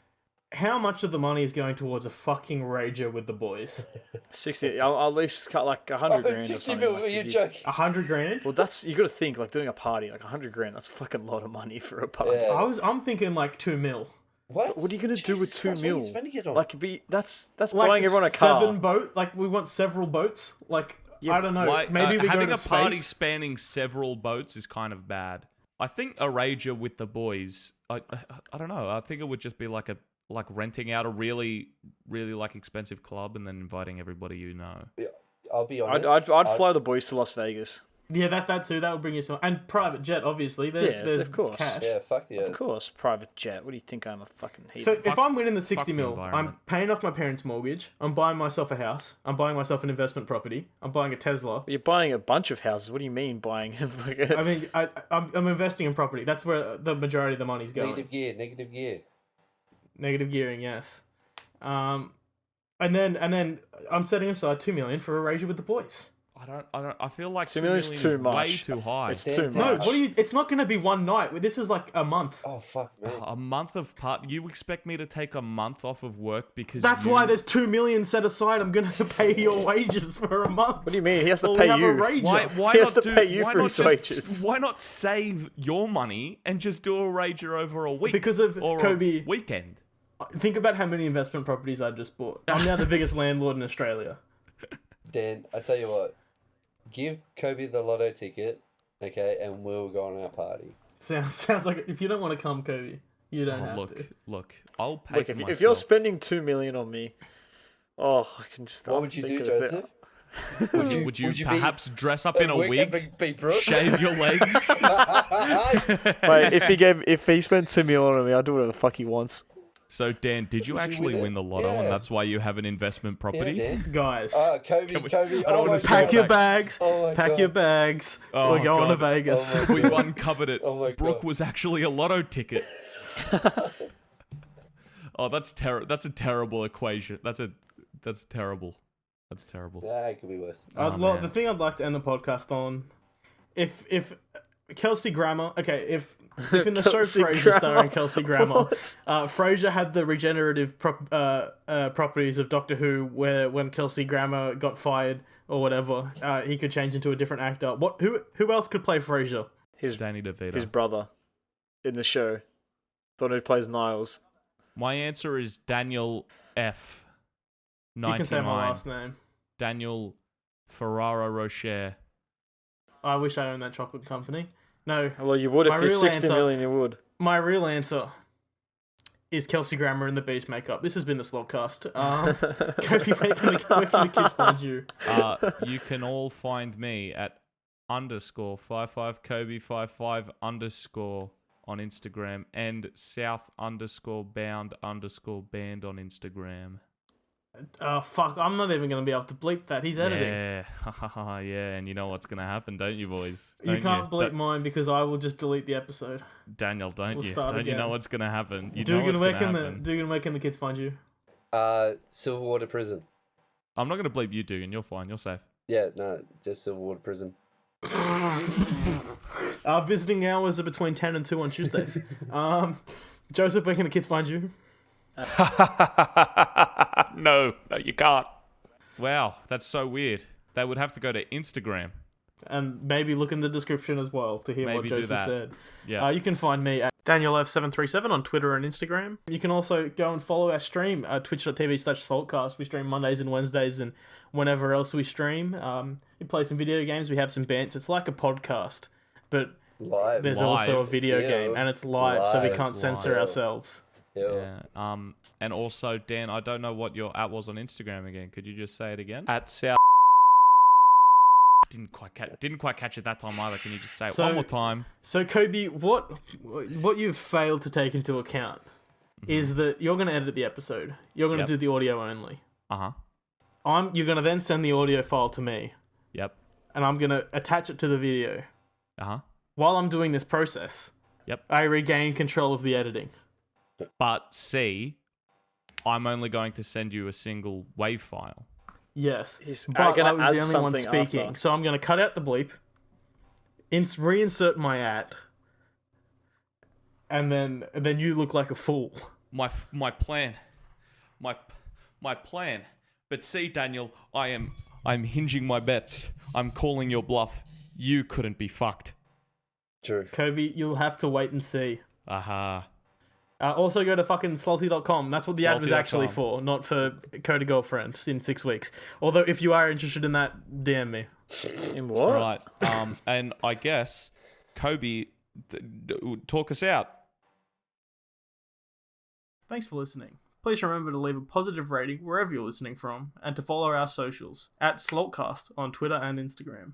How much of the money is going towards a fucking rager with the boys? 60. I'll at least cut like 100 grand or 60 something. mil, Like, are you if you- joking? 100 grand? Well, that's you got to think like doing a party like 100 grand. That's a fucking lot of money for a party. Yeah. I'm thinking like 2 mil. What? What are you gonna do with Jesus 2 Christ, what are you mil? spending it on? Like, that's Like buying everyone a car. 7 boat. Like we want several boats. Like Yeah, I don't know. Why, Maybe we go having to a party space. spanning several boats is kind of bad. I think a rager with the boys. I don't know. I think it would just be like renting out a really like expensive club and then inviting everybody you know. I'll be honest. I'd fly the boys to Las Vegas. Yeah, that too. That would bring you some and private jet. Obviously, there's of course. cash. Yeah, fuck yeah. Of course, private jet. What do you think? I'm a fucking heathen? So if I'm winning the 60 the mil, environment. I'm paying off my parents' mortgage. I'm buying myself a house. I'm buying myself an investment property. I'm buying a Tesla. You're buying a bunch of houses. What do you mean buying? I mean, I'm investing in property. That's where the majority of the money's going. Negative gear. Negative gearing, yes. And then I'm setting aside 2 million for a rager with the boys. I feel like 2 2 million's million too is much. way too high. It's Damn, too damn. No, much. what do you? It's not going to be one night. This is like a month. Oh fuck, man. A month of part. You expect me to take a month off of work because That's why there's 2 million set aside. I'm going to pay your wages for a month. What do you mean? He has to Well, we pay have you. a rager. Why He has not to do? pay you why for not his just, wages. Why not save your money and just do a rager over a week? Because of or Kobe. a weekend. Think about how many investment properties I just bought. I'm now the biggest landlord in Australia. Dan, I tell you what. Give Kobe the lotto ticket, okay, and we'll go on our party. Sounds like if you don't want to come, Kobe, you don't have to. Look. I'll pay Look, for if myself. you're spending 2 million on me, I can just. What would you do, think of it. Joseph? Would you be perhaps dress up in a wig, be Brooke? shave your legs? Mate, if he spent 2 million on me, I'll do whatever the fuck he wants. So Dan, did you Did you actually win it? win the lotto, Yeah. and that's why you have an investment property? Yeah, Dan. Guys, Kobe, Can we- Kobe. I don't Oh wanna my stop pack God. your back. bags. Oh my Pack God. your bags. Oh, We're going to God. Vegas. Oh my We've uncovered it. Oh my Brooke God. was actually a lotto ticket. Oh, that's That's a terrible equation. That's terrible. That's terrible. Nah, it could be worse. Man. The thing I'd like to end the podcast on, if Kelsey Grammer, okay, if in the show Kelsey Frasier Grammer. starring Kelsey Grammer, What? Frasier had the regenerative properties of Doctor Who, where when Kelsey Grammer got fired or whatever, he could change into a different actor. Who else could play Frasier? Danny DeVito. His brother in the show. The one who plays Niles. My answer is Daniel F. 99. You can say my last name. Daniel Ferraro Rocher. I wish I owned that chocolate company. No, Well, you would if My you're real 60 answer- million, you would. my real answer is Kelsey Grammer in the Beast makeup. This has been the Slalt Cast. Kobe, where can the kids find you? You can all find me at _55Kobe55_ on Instagram and South_bound_band on Instagram. Fuck, I'm not even going to be able to bleep that. He's editing. Yeah, yeah, and you know what's gonna happen, don't you, boys? You Don't can't bleep Da- mine because I will just delete the episode. Daniel, don't We'll you? start Don't you know again. what's gonna happen? You know Dugan, what's where gonna can happen. where can the kids find you? Silverwater Prison. I'm not gonna bleep you, Dugan. You're fine. You're safe. Yeah, no, just Silverwater Prison. Visiting hours are between 10 and 2 on Tuesdays. Joseph, where can the kids find you? No, you can't. Wow, that's so weird. They would have to go to Instagram. And maybe look in the description as well to hear what Maybe do Joseph that. said. Yeah. You can find me at DanielF737 on Twitter and Instagram. You can also go and follow our stream at twitch.tv/saltcast. We stream Mondays and Wednesdays and whenever else we stream. We play some video games. We have some bants. It's like a podcast, but Live. there's Live. also a video Ew. game and it's live, so we Live. can't It's censor live. ourselves. Yeah. Yeah. And also, Dan, I don't know what your at was on Instagram again. Could you just say it again? At South. Didn't quite catch it that time either. Can you just say it So- one more time? So Kobe, what you've failed to take into account is that you're going to edit the episode. You're going to Yep. do the audio only. Uh-huh. You're going to then send the audio file to me, Yep. and I'm going to attach it to the video. Uh-huh. While I'm doing this process, Yep. I regain control of the editing. But see, I'm only going to send you a single WAV file. Yes, He's but gonna I was add the only one something speaking, after. so I'm going to cut out the bleep, reinsert my at, and then you look like a fool. My plan. My plan. But see, Daniel, I'm hinging my bets. I'm calling your bluff. You couldn't be fucked. True. Kobe, you'll have to wait and see. Aha. Also go to fucking salty.com. That's what the ad was actually Salty.com. for, not for code a girlfriend in 6 weeks. Although, if you are interested in that, DM me. In what? Right. And I guess, Kobe, talk us out. Thanks for listening. Please remember to leave a positive rating wherever you're listening from, and to follow our socials at Slalt Cast on Twitter and Instagram.